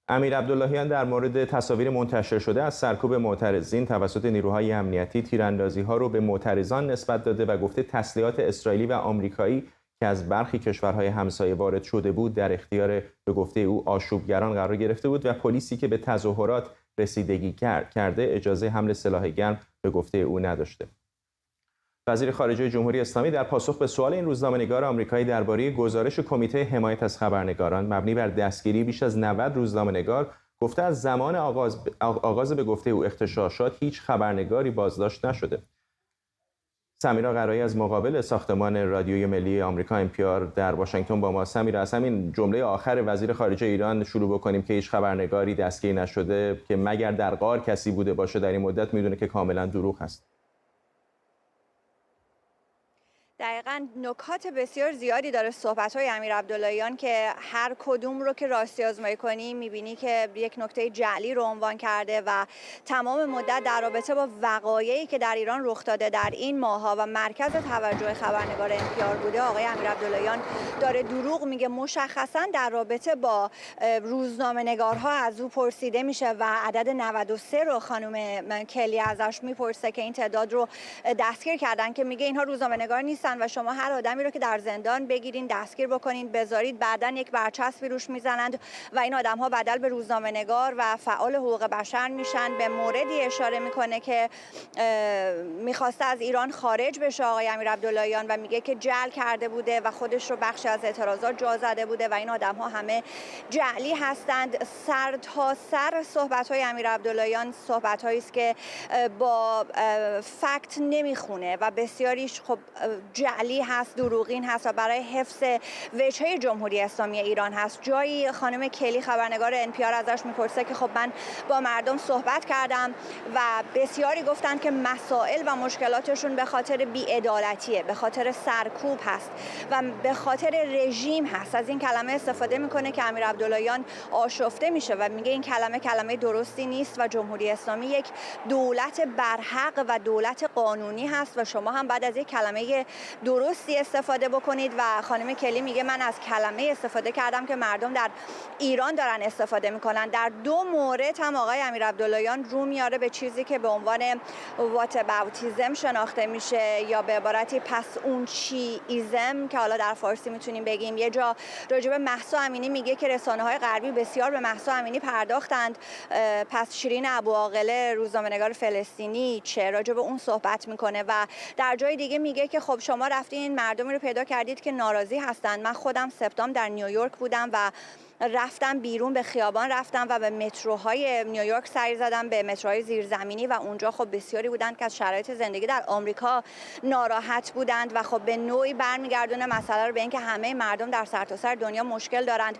امیرعبداللهیان در مورد تصاویر منتشر شده از سرکوب معترضین توسط نیروهای امنیتی تیراندازی‌ها رو به معترضان نسبت داده و گفته تسلیحات اسرائیلی و آمریکایی که از برخی کشورهای همسایه وارد شده بود در اختیار به گفته او آشوبگران قرار گرفته بود و پلیسی که به تظاهرات رسیدگی کرده اجازه حمل سلاح گرم به گفته او نداشته. وزیر خارجه جمهوری اسلامی در پاسخ به سوال این روزنامه‌نگار آمریکایی درباره گزارش کمیته حمایت از خبرنگاران مبنی بر دستگیری بیش از 90 روزنامه‌نگار گفته از زمان آغاز به گفته او اغتشاشات هیچ خبرنگاری بازداشت نشده. سمیرا قرایی از مقابل ساختمان رادیوی ملی آمریکا NPR در واشنگتن با ما. سمیرا، از همین جمله آخر وزیر خارجه ایران شروع بکنیم که هیچ خبرنگاری دستگیر نشده، که مگر در غار کسی بوده باشه در این مدت، میدونه که کاملا دروغ هست. دقیقاً نکات بسیار زیادی داره صحبت‌های امیر عبداللهیان که هر کدوم رو که راستی آزمایی کنی می‌بینی که یک نکته جعلی رو عنوان کرده و تمام مدت در رابطه با وقایعی که در ایران رخ داده در این ماه‌ها و مرکز توجه خبرنگار NPR بوده، آقای امیر عبداللهیان داره دروغ میگه. مشخصاً در رابطه با روزنامه‌نگارها از او پرسیده میشه و عدد 93 رو خانم کلی ازش میپرسه که این تعداد رو دستگیر کردن، که میگه اینها روزنامه‌نگار نیستن و شما هر آدمی رو که در زندان بگیرین دستگیر بکنین بذارید بعداً یک برچسبی روش میزنند و این آدم‌ها بدل به روزنامه‌نگار و فعال حقوق بشر میشن. به موردی اشاره میکنه که میخواسته از ایران خارج بشه آقای امیر عبداللهیان و میگه که جعل کرده بوده و خودش رو بخشی از اعتراضات جا زده بوده و این آدم‌ها همه جعلی هستند. سر تا سر صحبت‌های امیر عبداللهیان صحبت‌هایی است که با فکت نمیخونه و بسیاریش خب جعلی هست، دروغین هست و برای حفظ وجهه جمهوری اسلامی ایران هست. جایی خانم کلی خبرنگار NPR ازش میپرسه که خب من با مردم صحبت کردم و بسیاری گفتن که مسائل و مشکلاتشون به خاطر بی‌عدالتیه، به خاطر سرکوب هست و به خاطر رژیم هست. از این کلمه استفاده میکنه که امیر عبداللهیان آشفته میشه و میگه این کلمه درستی نیست و جمهوری اسلامی یک دولت برحق و دولت قانونی هست و شما هم بعد از یک کلمه درستی استفاده بکنید. و خانم کلی میگه من از کلمه استفاده کردم که مردم در ایران دارن استفاده میکنن. در دو مورد هم آقای امیر عبداللهیان رو میاره به چیزی که به عنوان واتاباوتیزم شناخته میشه یا به عبارتی پس اون چی ایزم که حالا در فارسی میتونیم بگیم. یه جا راجع به مهسا امینی میگه که رسانه‌های غربی بسیار به مهسا امینی پرداختند، پس شیرین ابوعاقله روزنامه‌نگار فلسطینی چه؟ راجع به اون صحبت میکنه و در جای دیگه میگه که خب شما رفتین مردمی رو پیدا کردید که ناراضی هستند. من خودم سپتامبر در نیویورک بودم و رفتم بیرون به خیابان رفتم و به متروهای نیویورک سری زدم، به متروهای زیرزمینی و اونجا خب بسیاری بودند که از شرایط زندگی در آمریکا ناراحت بودند و خب به نوعی برمیگردونه مسئله رو به اینکه همه مردم در سرتاسر دنیا مشکل دارند.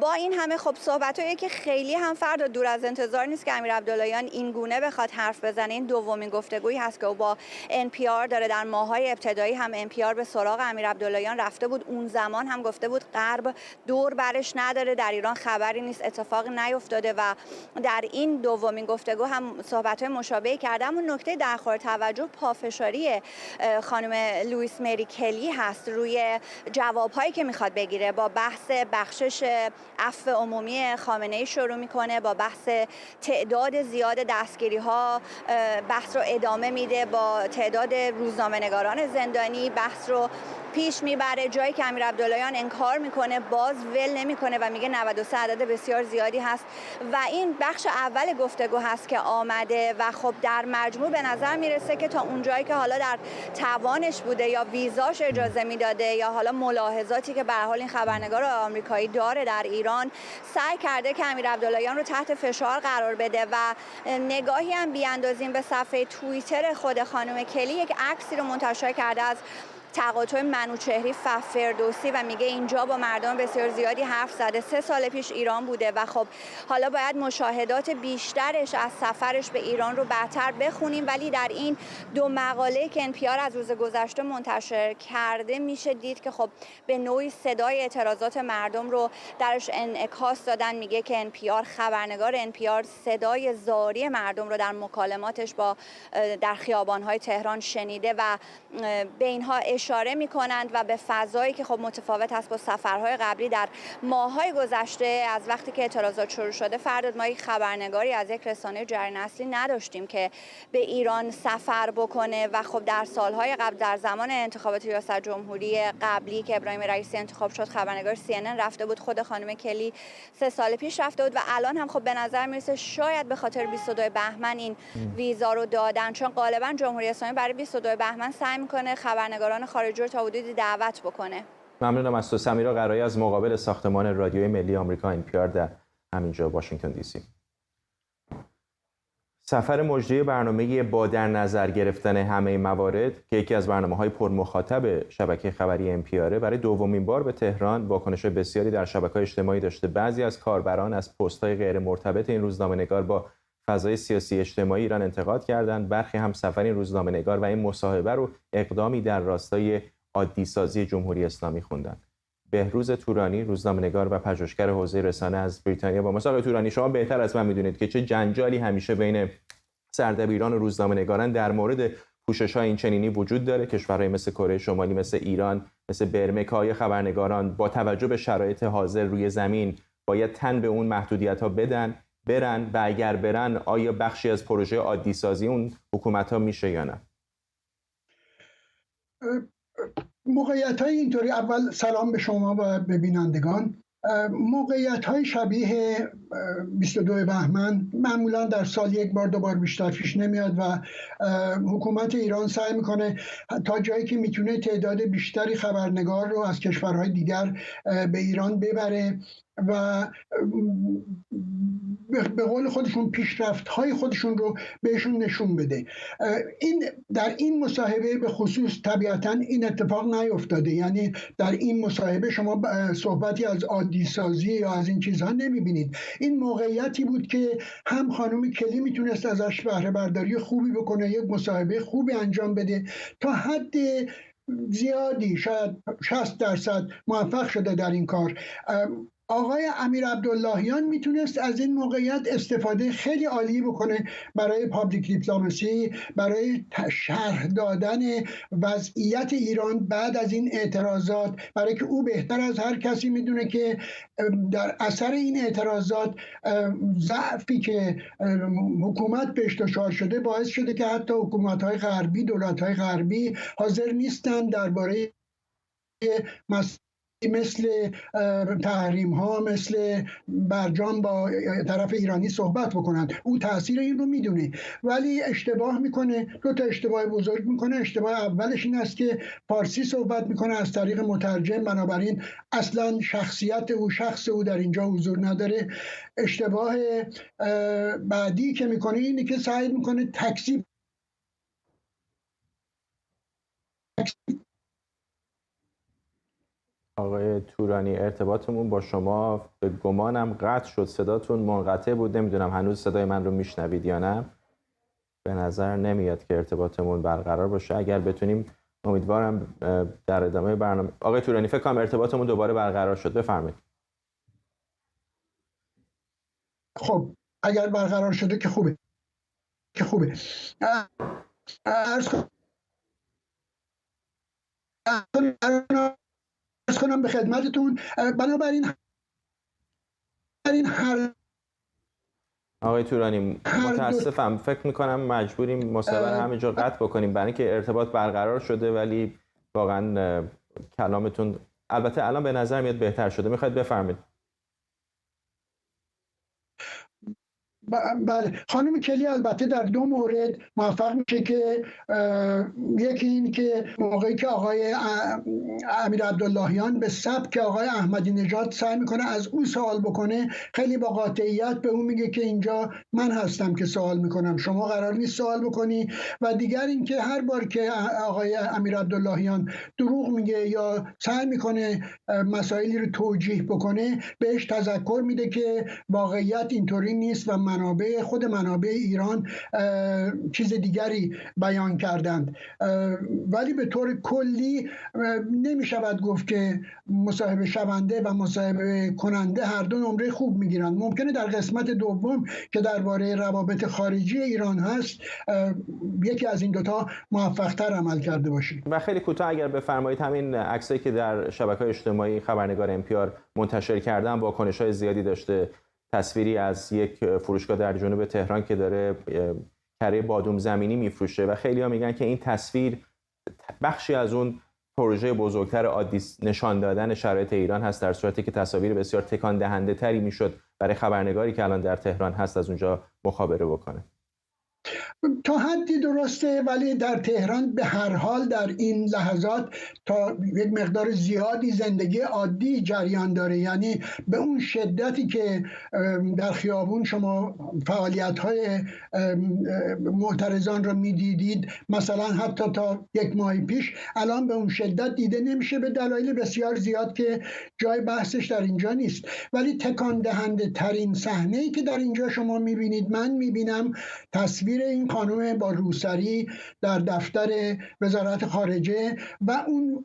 با این همه خب صحبتایی که خیلی هم فرد و دور از انتظار نیست که امیر عبداللهیان این گونه بخواد حرف بزنه. این دومین گفتگویی هست که او با NPR داره. در ماه‌های ابتدایی هم NPR به سراغ امیر عبداللهیان رفته بود، اون زمان هم گفته بود غرب دور برش نداره، در ایران خبری نیست، اتفاقی نیفتاده و در این دومین گفتگو هم صحبت‌های مشابهی کرده. اما نکته در خور توجه پافشاری خانم لوئیس مری کلی هست روی جواب‌هایی که میخواد بگیره. با بحث بخشش عفو عمومی خامنه‌ای شروع میکنه، با بحث تعداد زیاد دستگیری‌ها بحث رو ادامه میده، با تعداد روزنامه‌نگاران زندانی بحث رو پیش میبره. جایی که امیر عبداللهیان انکار میکنه باز ول نمیکنه و میگه 93 عدد بسیار زیادی هست و این بخش اول گفتگو هست که آمده و خب در مجموع به نظر میرسه که تا اونجایی که حالا در توانش بوده یا ویزاش اجازه میداده یا حالا ملاحظاتی که به هر حال این خبرنگار آمریکایی داره در ایران، سعی کرده که امیر عبداللهیان رو تحت فشار قرار بده و نگاهی هم بیاندازیم به صفحه توییتر خود خانم کلی، یک عکسی رو منتشر کرده از تقاطع منوچهری فردوسی و میگه اینجا با مردم بسیار زیادی حرف زده. 3 سال پیش ایران بوده و خب حالا باید مشاهدات بیشترش از سفرش به ایران رو بهتر بخونیم، ولی در این دو مقاله که NPR از روز گذشته منتشر کرده میشه دید که خب به نوعی صدای اعتراضات مردم رو درش انعکاس دادن. میگه که خبرنگار NPR صدای زاری مردم رو در مکالماتش با در خیابان‌های تهران شنیده و به اینها اشاره می‌کنند و به فضایی که خب متفاوت است با سفرهای قبلی. در ماه‌های گذشته از وقتی که اعتراضات شروع شده فرداد ما یک خبرنگاری از یک رسانه جریان اصلی نداشتیم که به ایران سفر بکنه و خب در سالهای قبل در زمان انتخابات ریاست جمهوری قبلی که ابراهیم رئیسی انتخاب شد خبرنگار CNN رفته بود، خود خانم کلی 3 سال پیش رفته بود و الان هم خب به نظر میرسه شاید به خاطر 22 بهمن این ویزا رو دادن، چون غالبا جمهوری اسلامی برای 22 بهمن سعی میکنه خبرنگاران خارجی رو تا حدودی دعوت بکنه. ممنونم از تو سمیرا قرایی از مقابل ساختمان رادیوی ملی آمریکا NPR در همینجا واشنگتن دی سی. سفر مجری برنامه با در نظر گرفتن همه موارد که یکی از برنامه‌های پرمخاطب شبکه خبری NPR برای دومین بار به تهران واکنش بسیاری در شبکه‌های اجتماعی داشته. بعضی از کاربران از پست‌های غیر مرتبط این روزنامه‌نگار با فضای سیاسی اجتماعی ایران انتقاد کردند. برخی هم سفر این روزنامه‌نگار و این مصاحبه رو اقدامی در راستای عادی سازی جمهوری اسلامی خوندن. بهروز تورانی، روزنامه‌نگار و پژوهشگر حوزه رسانه از بریتانیا با ما. آقای تورانی، شما بهتر از من میدونید که چه جنجالی همیشه بین سردبیران و روزنامه‌نگاران در مورد پوشش‌های این چنینی وجود داره. کشورهای مثل کره شمالی، مثل ایران، مثل برمه که های خبرنگاران با توجه به شرایط حاضر روی زمین باید تن به اون محدودیت‌ها بدن، برن و اگر برن آیا بخشی از پروژه عادی سازی اون حکومت‌ها میشه یا نه؟ موقعیت‌های اینطوری، اول سلام به شما و به بینندگان. موقعیت‌های شبیه 22 بهمن معمولا در سال یک بار دو بار بیشتر پیش نمیاد و حکومت ایران سعی میکنه تا جایی که میتونه تعداد بیشتری خبرنگار رو از کشورهای دیگر به ایران ببره و به قول خودشون پیشرفت‌های خودشون رو بهشون نشون بده. در این مصاحبه به خصوص طبیعتاً این اتفاق نیفتاده، یعنی در این مصاحبه شما صحبتی از عادی سازی یا از این چیزها نمیبینید. این موقعیتی بود که هم خانم کلی میتونست ازش بهره برداری خوبی بکنه، یک مصاحبه خوبی انجام بده، تا حد زیادی شاید 60% موفق شده در این کار. آقای امیر عبداللهیان میتونست از این موقعیت استفاده خیلی عالی بکنه برای پابلیک دیپلماسی، برای شرح دادن وضعیت ایران بعد از این اعتراضات، برای که او بهتر از هر کسی میدونه که در اثر این اعتراضات ضعفی که حکومت بهش دچار شده باعث شده که حتی حکومت‌های غربی، دولت‌های غربی حاضر نیستن درباره مثل تحریم ها، مثل برجام با طرف ایرانی صحبت بکنند. او تاثیر این رو میدونه ولی اشتباه میکنه. دو تا اشتباه بزرگ میکنه. اشتباه اولش این است که فارسی صحبت میکنه از طریق مترجم، بنابراین اصلا شخص او در اینجا حضور نداره. اشتباه بعدی که میکنه اینه که سعی میکنه تکذیب آقای تورانی، ارتباطمون با شما به گمانم قطع شد، صداتون منقطع بود. نمیدونم هنوز صدای من رو میشنوید یا نه. به نظر نمیاد که ارتباطمون برقرار باشه. اگر بتونیم امیدوارم در ادامه برنامه. آقای تورانی، فکر کنم ارتباطمون دوباره برقرار شد، بفرمایید. خب اگر برقرار شده که خوبه. عرض کنم به خدمتتون، بنابراین هر آقای تورانی متاسفم، فکر میکنم مجبوریم مصاحبه همه جا قطع بکنیم برای اینکه ارتباط برقرار شده ولی واقعا کلامتون البته الان به نظر میاد بهتر شده. میخواید بفرمایید؟ بله، خانم کلی البته در دو مورد موفق میشه که یکی این که موقعی که آقای امیر عبداللهیان به سبک آقای احمدی نژاد سعی میکنه از او سوال بکنه، خیلی با قاطعیت به اون میگه که اینجا من هستم که سوال میکنم، شما قرار نیست سوال بکنی. و دیگر این که هر بار که آقای امیر عبداللهیان دروغ میگه یا سعی میکنه مسائلی رو توجیه بکنه بهش تذکر میده که واقعیت اینطوری نیست و خود منابع ایران چیز دیگری بیان کردند. ولی به طور کلی نمی شود گفت که مصاحبه شونده و مصاحبه کننده هر دو نمره خوب می گیرند. ممکنه در قسمت دوم که درباره روابط خارجی ایران هست یکی از این دوتا موفق تر عمل کرده باشید. و خیلی کوتاه اگر بفرمایید، همین عکسایی که در شبکه‌های اجتماعی خبرنگار NPR منتشر کردن واکنش‌های زیادی داشته. تصویری از یک فروشگاه در جنوب تهران که داره کره بادوم زمینی میفروشه و خیلی‌ها میگن که این تصویر بخشی از اون پروژه بزرگتر عادی نشان دادن شرایط ایران هست، در صورتی که تصاویر بسیار تکان دهنده تری میشد برای خبرنگاری که الان در تهران هست از اونجا مخابره بکنه. تا حدی درسته، ولی در تهران به هر حال در این لحظات تا یک مقدار زیادی زندگی عادی جریان داره. یعنی به اون شدتی که در خیابون شما فعالیت‌های معترضان رو می‌دیدید مثلا حتی تا یک ماه پیش، الان به اون شدت دیده نمیشه به دلایل بسیار زیاد که جای بحثش در اینجا نیست. ولی تکان دهنده ترین صحنه‌ای که در اینجا شما می‌بینید، من می‌بینم تصویر این این خانم با روسری در دفتر وزارت خارجه و اون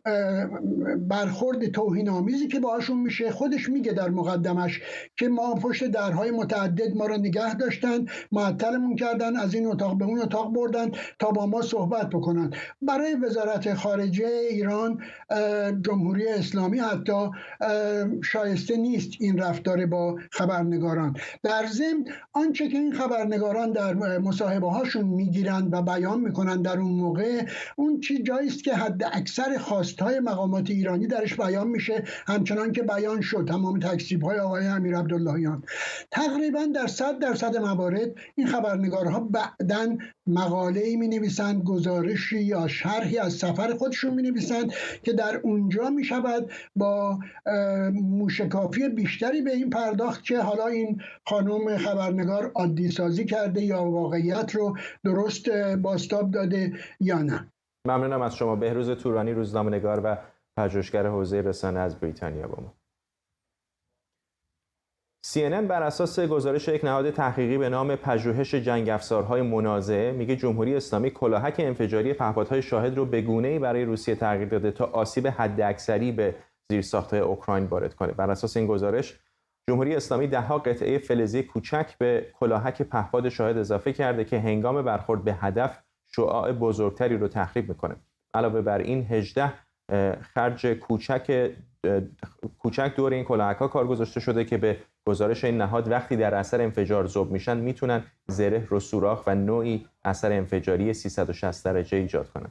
برخورد توهین‌آمیزی که باهاشون میشه، خودش میگه در مقدمش که ما پشت درهای متعدد ما رو نگه داشتن، معطلمون کردن، از این اتاق به اون اتاق بردن تا با ما صحبت بکنن. برای وزارت خارجه ایران، جمهوری اسلامی حتی شایسته نیست این رفتار با خبرنگاران. در ضمن آنچه که این خبرنگاران در مصاحبه هاشون میگیرند و بیان میکنند در اون موقع، اون چی جاییست که حد اکثر خواستهای مقامات ایرانی درش بیان میشه، همچنان که بیان شد تمام تکذیب‌های آقای امیر عبداللهیان. تقریبا در 100% موارد این خبرنگارها بعداً مقاله‌ای می‌نویسند، گزارشی یا شرحی از سفر خودشون می‌نویسند که در اونجا می‌شود با موشکافی بیشتری به این پرداخت که حالا این خانم خبرنگار عادی سازی کرده یا واقعیت رو درست بازتاب داده یا نه. ممنونم از شما. بهروز تورانی، روزنامه‌نگار و پژوهشگر حوزه رسانه از بریتانیا با ما. CNN بر اساس گزارش یک نهاد تحقیقی به نام پژوهش جنگ افزارهای منازعه میگه جمهوری اسلامی کلاهک انفجاری پهپادهای شاهد رو به گونه‌ای برای روسیه تغییر داده تا آسیب حداکثری به زیرساخت‌های اوکراین وارد کنه. بر اساس این گزارش جمهوری اسلامی 10 قطعه فلزی کوچک به کلاهک پهپاد شاهد اضافه کرده که هنگام برخورد به هدف شعاع بزرگتری رو تخریب میکنه. علاوه بر این 18 خرج کوچک دور این کلاهک‌ها کار گذاشته شده که به گزارش این نهاد وقتی در اثر انفجار ذوب میشن میتونن زره رو سوراخ و نوعی اثر انفجاری 360 درجه ایجاد کنن.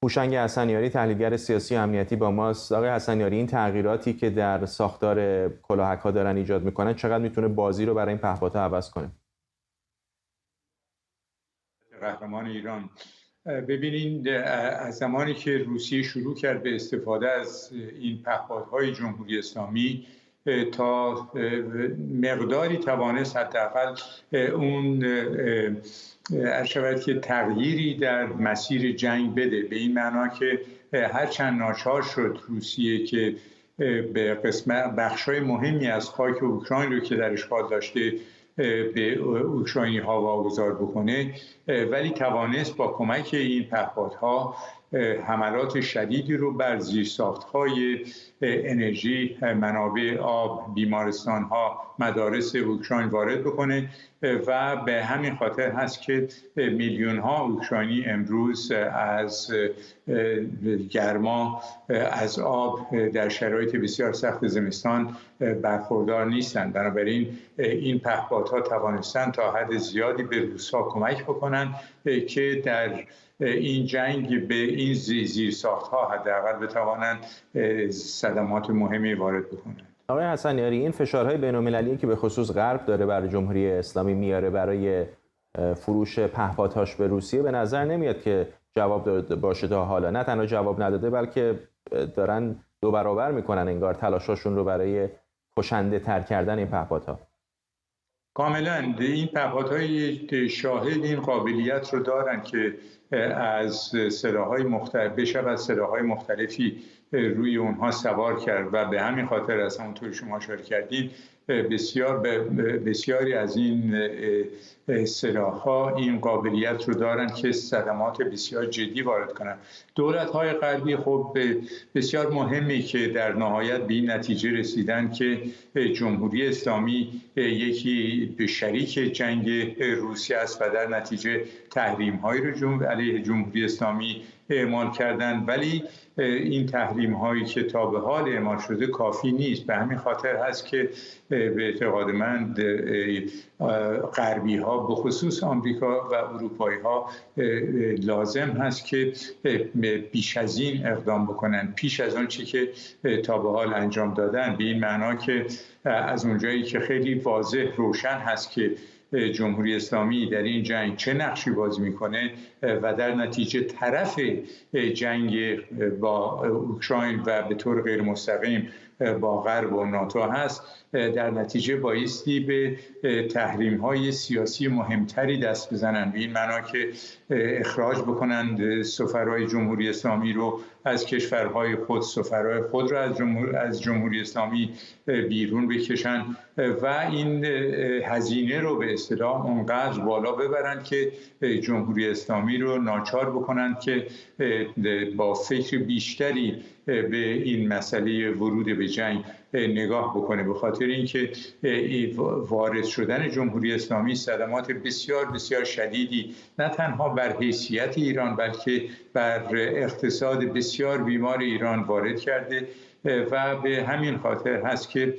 هوشنگ حسنیاری، تحلیلگر سیاسی و امنیتی با ماست. آقای حسنیاری، این تغییراتی که در ساختار کلاهک‌ها دارن ایجاد میکنن چقدر میتونه بازی رو برای این پهپادها عوض کنه؟ قهرمان ایران، ببینید از زمانی که روسیه شروع کرد به استفاده از این پهپادهای جمهوری اسلامی تا مقداری توانست حداقل اون شود که تغییری در مسیر جنگ بده، به این معنا که هرچند ناچار شد روسیه که به بخشای مهمی از خاک اوکراین رو که در اشغال داشته به اوکراینی ها واگذار بکنه، ولی توانست با کمک این پهپادها حملات شدیدی رو بر زیرساخت‌های انرژی، منابع آب، بیمارستان‌ها، مدارس اوکراین وارد بکنه و به همین خاطر هست که میلیون‌ها اوکراینی امروز از گرما، از آب در شرایط بسیار سخت زمستان برخوردار نیستند. بنابراین این پهپادها توانستند تا حد زیادی به روس‌ها کمک بکنند که در این جنگ به این زیرساخت‌ها حداقل بتوانند صدمات مهمی وارد بکنند. آقای حسنیاری، این فشارهای بین‌المللی که به خصوص غرب داره برای جمهوری اسلامی میاره برای فروش پهپادهاش به روسیه، به نظر نمیاد که جواب داده باشه تا حالا؟ نه تنها جواب نداده بلکه دارن 2 برابر میکنن انگار تلاشاشون رو برای کشنده تر کردن این پهپادها. کاملا این پهپادهای شاهد این قابلیت رو دارن که از سلاح‌های مختلفی روی اونها سوار کرد و به همین خاطر از همونطور شما اشاره کردید بسیاری از این سلاح‌ها این قابلیت رو دارن که صدمات بسیار جدی وارد کنن. دولت‌های غربی خب بسیار مهمی که در نهایت به این نتیجه رسیدن که جمهوری اسلامی یکی به شریک جنگ روسیه است و در نتیجه تحریم‌هایی رو علیه جمهوری اسلامی اعمال کردن، ولی این تحریم هایی که تا به حال اعمال شده کافی نیست. به همین خاطر هست که به اعتقاد من غربی ها به خصوص آمریکا و اروپایی ها لازم هست که بیش از این اقدام بکنن، پیش از آن چه که تا به حال انجام دادن، به این معنا که از اونجایی که خیلی واضح روشن هست که جمهوری اسلامی در این جنگ چه نقشی بازی میکنه و در نتیجه طرف جنگ با اوکراین و به طور غیر مستقیم با غرب و ناتو هست، در نتیجه بایستی به تحریم‌های سیاسی مهمتری دست بزنند، به این معنا که اخراج بکنند سفرهای جمهوری اسلامی رو از کشورهای خود، سفرهای خود رو از جمهوری اسلامی بیرون بکشن و این هزینه رو به اصطلاح اونقدر بالا ببرن که جمهوری اسلامی رو ناچار بکنن که با فکر بیشتری به این مسئله ورود به جنگ نگاه بکنه، به خاطر اینکه وارد شدن جمهوری اسلامی صدمات بسیار بسیار شدیدی نه تنها بر حیثیت ایران بلکه بر اقتصاد بسیار بیمار ایران وارد کرده و به همین خاطر هست که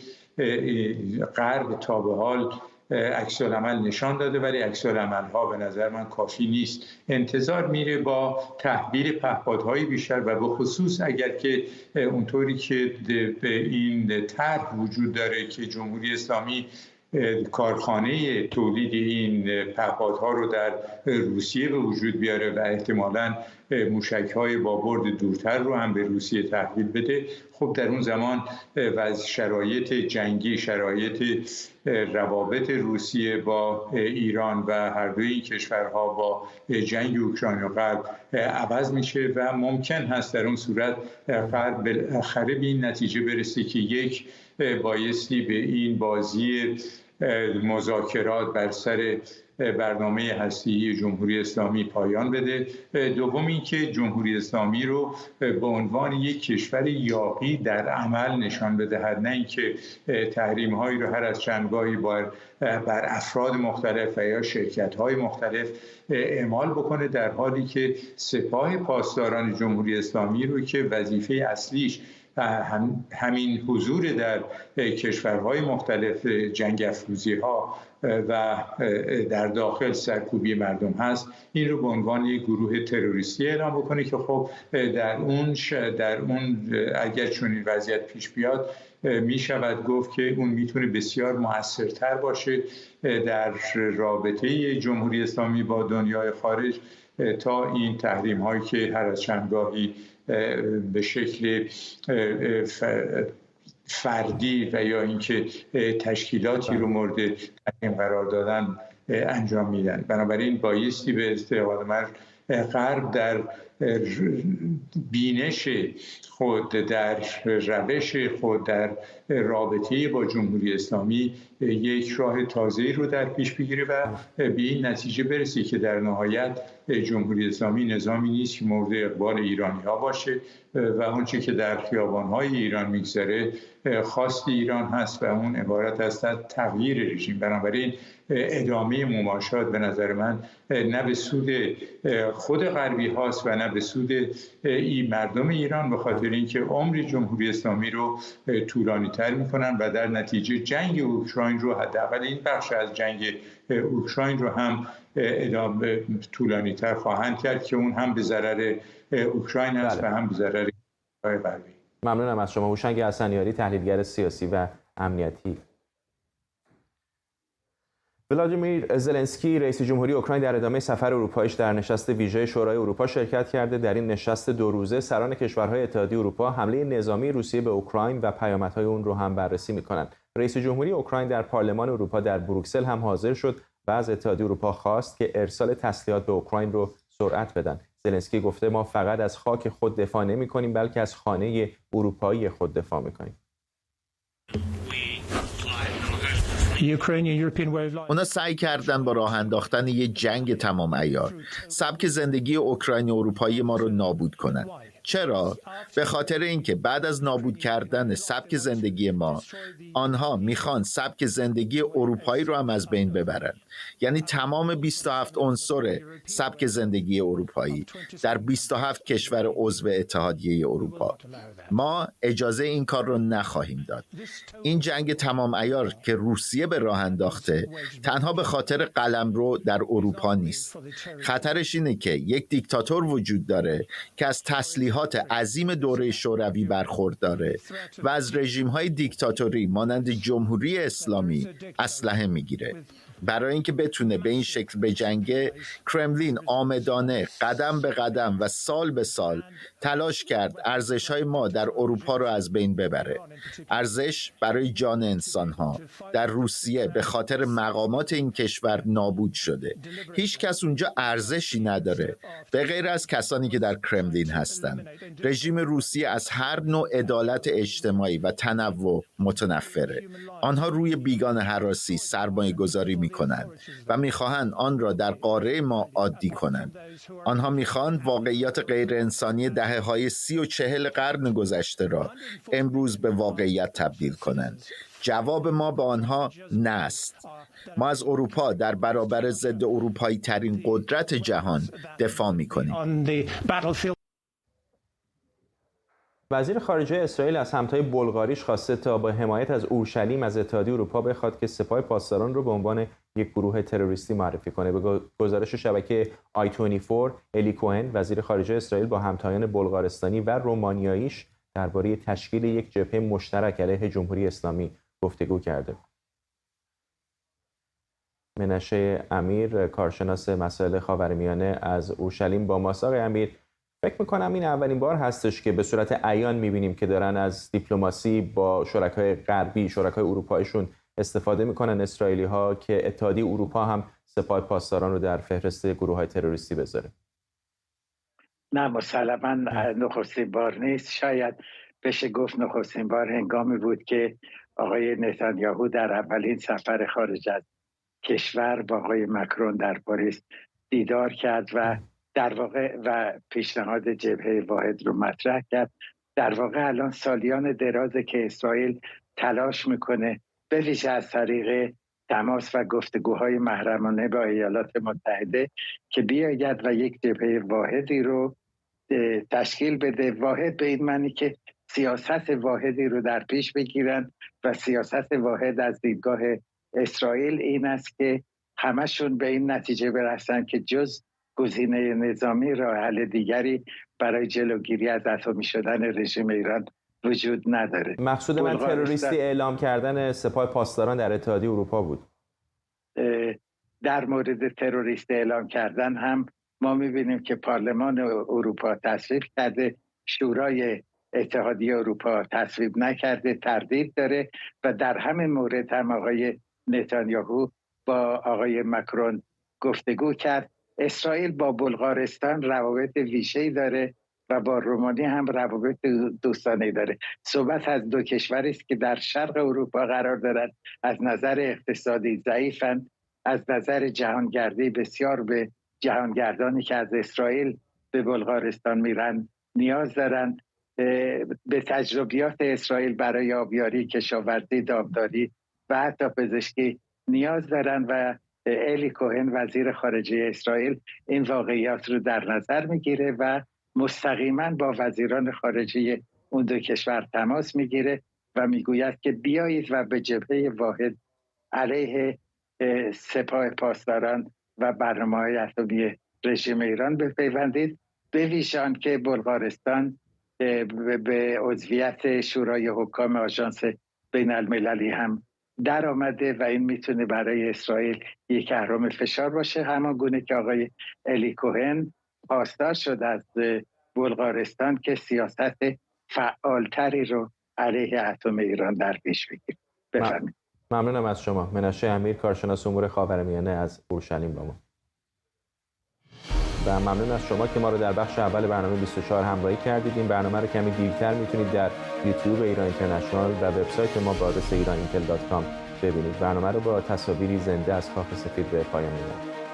غرب تا به حال عکس‌العمل نشان داده، ولی عکس‌العمل‌ها به نظر من کافی نیست. انتظار میره با تحویل پهپادهای بیشتر و به خصوص اگر که اونطوری که به این طرح وجود داره که جمهوری اسلامی کارخانه تولید این پهپادها رو در روسیه به وجود بیاره و احتمالاً موشک‌های با برد دورتر رو هم به روسیه تحویل بده، خب در اون زمان و شرایط جنگی، شرایط روابط روسیه با ایران و هر دوی این کشورها با جنگ اوکراین و غرب عوض میشه و ممکن هست در اون صورت غرب بالاخره به این نتیجه برسه که یک، بایستی به این بازی مذاکرات بر سر برنامه هسته‌ای جمهوری اسلامی پایان بده. دوم اینکه جمهوری اسلامی رو به عنوان یک کشور یاغی در عمل نشان بدهد، نه اینکه تحریم‌هایی رو هر از چندگاهی بر افراد مختلف و یا شرکت‌های مختلف اعمال بکنه، در حالی که سپاه پاسداران جمهوری اسلامی رو که وظیفه اصلیش همین حضور در کشورهای مختلف، جنگ افروزی ها و در داخل سرکوبی مردم هست، این رو به عنوان یک گروه تروریستی اعلام بکنه که خب در اون اگر چنین وضعیت پیش بیاد می شود گفت که اون میتونه بسیار مؤثرتر باشه در رابطه جمهوری اسلامی با دنیای خارج تا این تحریم هایی که هر از چندگاهی به شکل فردی و یا اینکه تشکیلاتی رو مورد تحریم قرار دادن انجام میدن. بنابراین بایستی به استفاده من غرب در بینش خود، در روش خود، در رابطه با جمهوری اسلامی یک راه تازه‌ای رو در پیش بگیره و به این نتیجه برسه که در نهایت جمهوری اسلامی نظامی نیست که مورد اقبال ایرانی‌ها باشه و آنچه که در خیابان‌های ایران میگذره خواست ایران هست و اون عبارت است از تغییر رژیم. بنابراین ادامه مماشات به نظر من نه به سود خود غربی هاست و نه به سود این مردم ایران، به خاطر اینکه عمر جمهوری اسلامی رو طولانی تر میکنن و در نتیجه جنگ اوکراین رو، حداقل این بخش از جنگ اوکراین رو هم ادامه طولانی تر خواهند کرد که اون هم به ضرر اوکراین است و هم به ضرر غربی. ممنونم از شما هوشنگ حسنیاری، تحلیلگر سیاسی و امنیتی. ولادیمیر زلنسکی رئیس جمهوری اوکراین در ادامه سفر اروپاییش در نشست ویژه شورای اروپا شرکت کرده. در این نشست 2 روزه سران کشورهای اتحادیه اروپا حمله نظامی روسیه به اوکراین و پیامدهای اون رو هم بررسی می‌کنند. رئیس جمهوری اوکراین در پارلمان اروپا در بروکسل هم حاضر شد و از اتحادیه اروپا خواست که ارسال تسلیحات به اوکراین رو سرعت بدن. زلنسکی گفته ما فقط از خاک خود دفاع نمی‌کنیم بلکه از خانه اروپایی خود دفاع می‌کنیم. اونا سعی کردن با راه انداختن یه جنگ تمام عیار سبک زندگی اوکراینی اروپایی ما رو نابود کنن. چرا؟ به خاطر اینکه بعد از نابود کردن سبک زندگی ما، آنها میخوان سبک زندگی اروپایی رو هم از بین ببرن. یعنی تمام 27 عنصر سبک زندگی اروپایی در 27 کشور عضو اتحادیه اروپا. ما اجازه این کار رو نخواهیم داد. این جنگ تمام عیار که روسیه به راه انداخته تنها به خاطر قلمرو در اروپا نیست. خطرش اینه که یک دیکتاتور وجود داره که از تسلیحات عظیم دوره شوروی برخورداره و از رژیم‌های دیکتاتوری مانند جمهوری اسلامی اسلحه میگیره. برای اینکه بتونه به این شکل بجنگه، کرملین عامدانه قدم به قدم و سال به سال تلاش کرد ارزش‌های ما در اروپا رو از بین ببره. ارزش برای جان انسان‌ها در روسیه به خاطر مقامات این کشور نابود شده. هیچ کس اونجا ارزشی نداره به غیر از کسانی که در کرملین هستند. رژیم روسیه از هر نوع عدالت اجتماعی و تنوع متنفره. آنها روی بیگان هراسی سرمایه گذاری میکنند و میخواهند آن را در قاره ما عادی کنند. آنها میخواهند واقعیات غیر انسانی دهه‌های 30 و 40 قرن گذشته را امروز به واقعیت تبدیل کنند. جواب ما به آنها نه است. ما از اروپا در برابر ضد اروپایی ترین قدرت جهان دفاع میکنیم. وزیر خارجه اسرائیل از همتای بلغاریش خواسته تا با حمایت از اورشلیم از اتحادیه اروپا بخواد که سپاه پاسداران رو به عنوان یک گروه تروریستی معرفی کنه. به گزارش شبکه I24، الی کوهن وزیر خارجه اسرائیل با همتایان بلغارستانی و رومانیاییش درباره تشکیل یک جبهه مشترک علیه جمهوری اسلامی گفتگو کرده. منشه امیر، کارشناس مسائل خاورمیانه از اورشلیم با ماست. آقای امیر، فکر میکنم این اولین بار هستش که به صورت عیان میبینیم که دارن از دیپلماسی با شرکای غربی، شرکای اروپاییشون استفاده میکنن اسرائیلی ها که اتحادیه اروپا هم سپاه پاسداران رو در فهرست گروه های تروریستی بذاره. نه، مسلماً نخستین بار نیست. شاید بشه گفت نخستین بار هنگامی بود که آقای نتانیاهو در اولین سفر خارج از کشور با آقای مکرون در پاریس دیدار کرد و در واقع و پیشنهاد جبهه واحد رو مطرح کرد. در واقع الان سالیان درازه که اسرائیل تلاش میکنه به ویژه از طریق تماس و گفتگوهای محرمانه با ایالات متحده که بیاید و یک جبهه واحدی رو تشکیل بده. واحد به این معنی که سیاست واحدی رو در پیش بگیرن و سیاست واحد از دیدگاه اسرائیل این است که همشون به این نتیجه برسن که جز گزینه نظامی راه حل دیگری برای جلوگیری از اتمی شدن رژیم ایران وجود نداره. مقصود من تروریستی اعلام کردن سپاه پاسداران در اتحادیه اروپا بود. در مورد تروریست اعلام کردن هم ما می‌بینیم که پارلمان اروپا تصویب کرده، شورای اتحادیه اروپا تصویب نکرده، تردید داره و در همین مورد هم آقای نتانیاهو با آقای مکرون گفتگو کرد. اسرائیل با بلغارستان روابط ویژه‌ای داره و با رومانی هم روابط دوستانه‌ای داره. صحبت از دو کشوری است که در شرق اروپا قرار دارند، از نظر اقتصادی ضعیفند، از نظر جهانگردی بسیار به جهانگردانی که از اسرائیل به بلغارستان میرن نیاز دارند. به تجربیات اسرائیل برای آبیاری، کشاورزی، دامداری و حتی پزشکی نیاز دارند و الی کوهن وزیر خارجه اسرائیل این واقعیات رو در نظر میگیره و مستقیما با وزیران خارجه اون دو کشور تماس میگیره و میگوید که بیایید و به جبهه واحد علیه سپاه پاسداران و برنامه‌های اتمی رژیم ایران بپیوندید، به ویژه آنکه بلغارستان به عضویت شورای حکام آژانس بین المللی هم در آمده و این میتونه برای اسرائیل یک اهرم فشار باشه، همان گونه که آقای الی کوهن پاسدار شد از بلغارستان که سیاست فعالتری رو علیه اتم ایران در پیش بگیره. بفرمایید. ممنونم از شما. منشه امیر، کارشناس امور خاورمیانه از اورشلیم با ما. و ممنون از شما که ما رو در بخش اول برنامه 24 همراهی کردید. این برنامه رو کمی دیرتر میتونید در یوتیوب ایران اینترنشنال و وبسایت ما با آدرس iranIntel.com ببینید. برنامه رو با تصاویری زنده از کاخ سفید به پایان میبرم.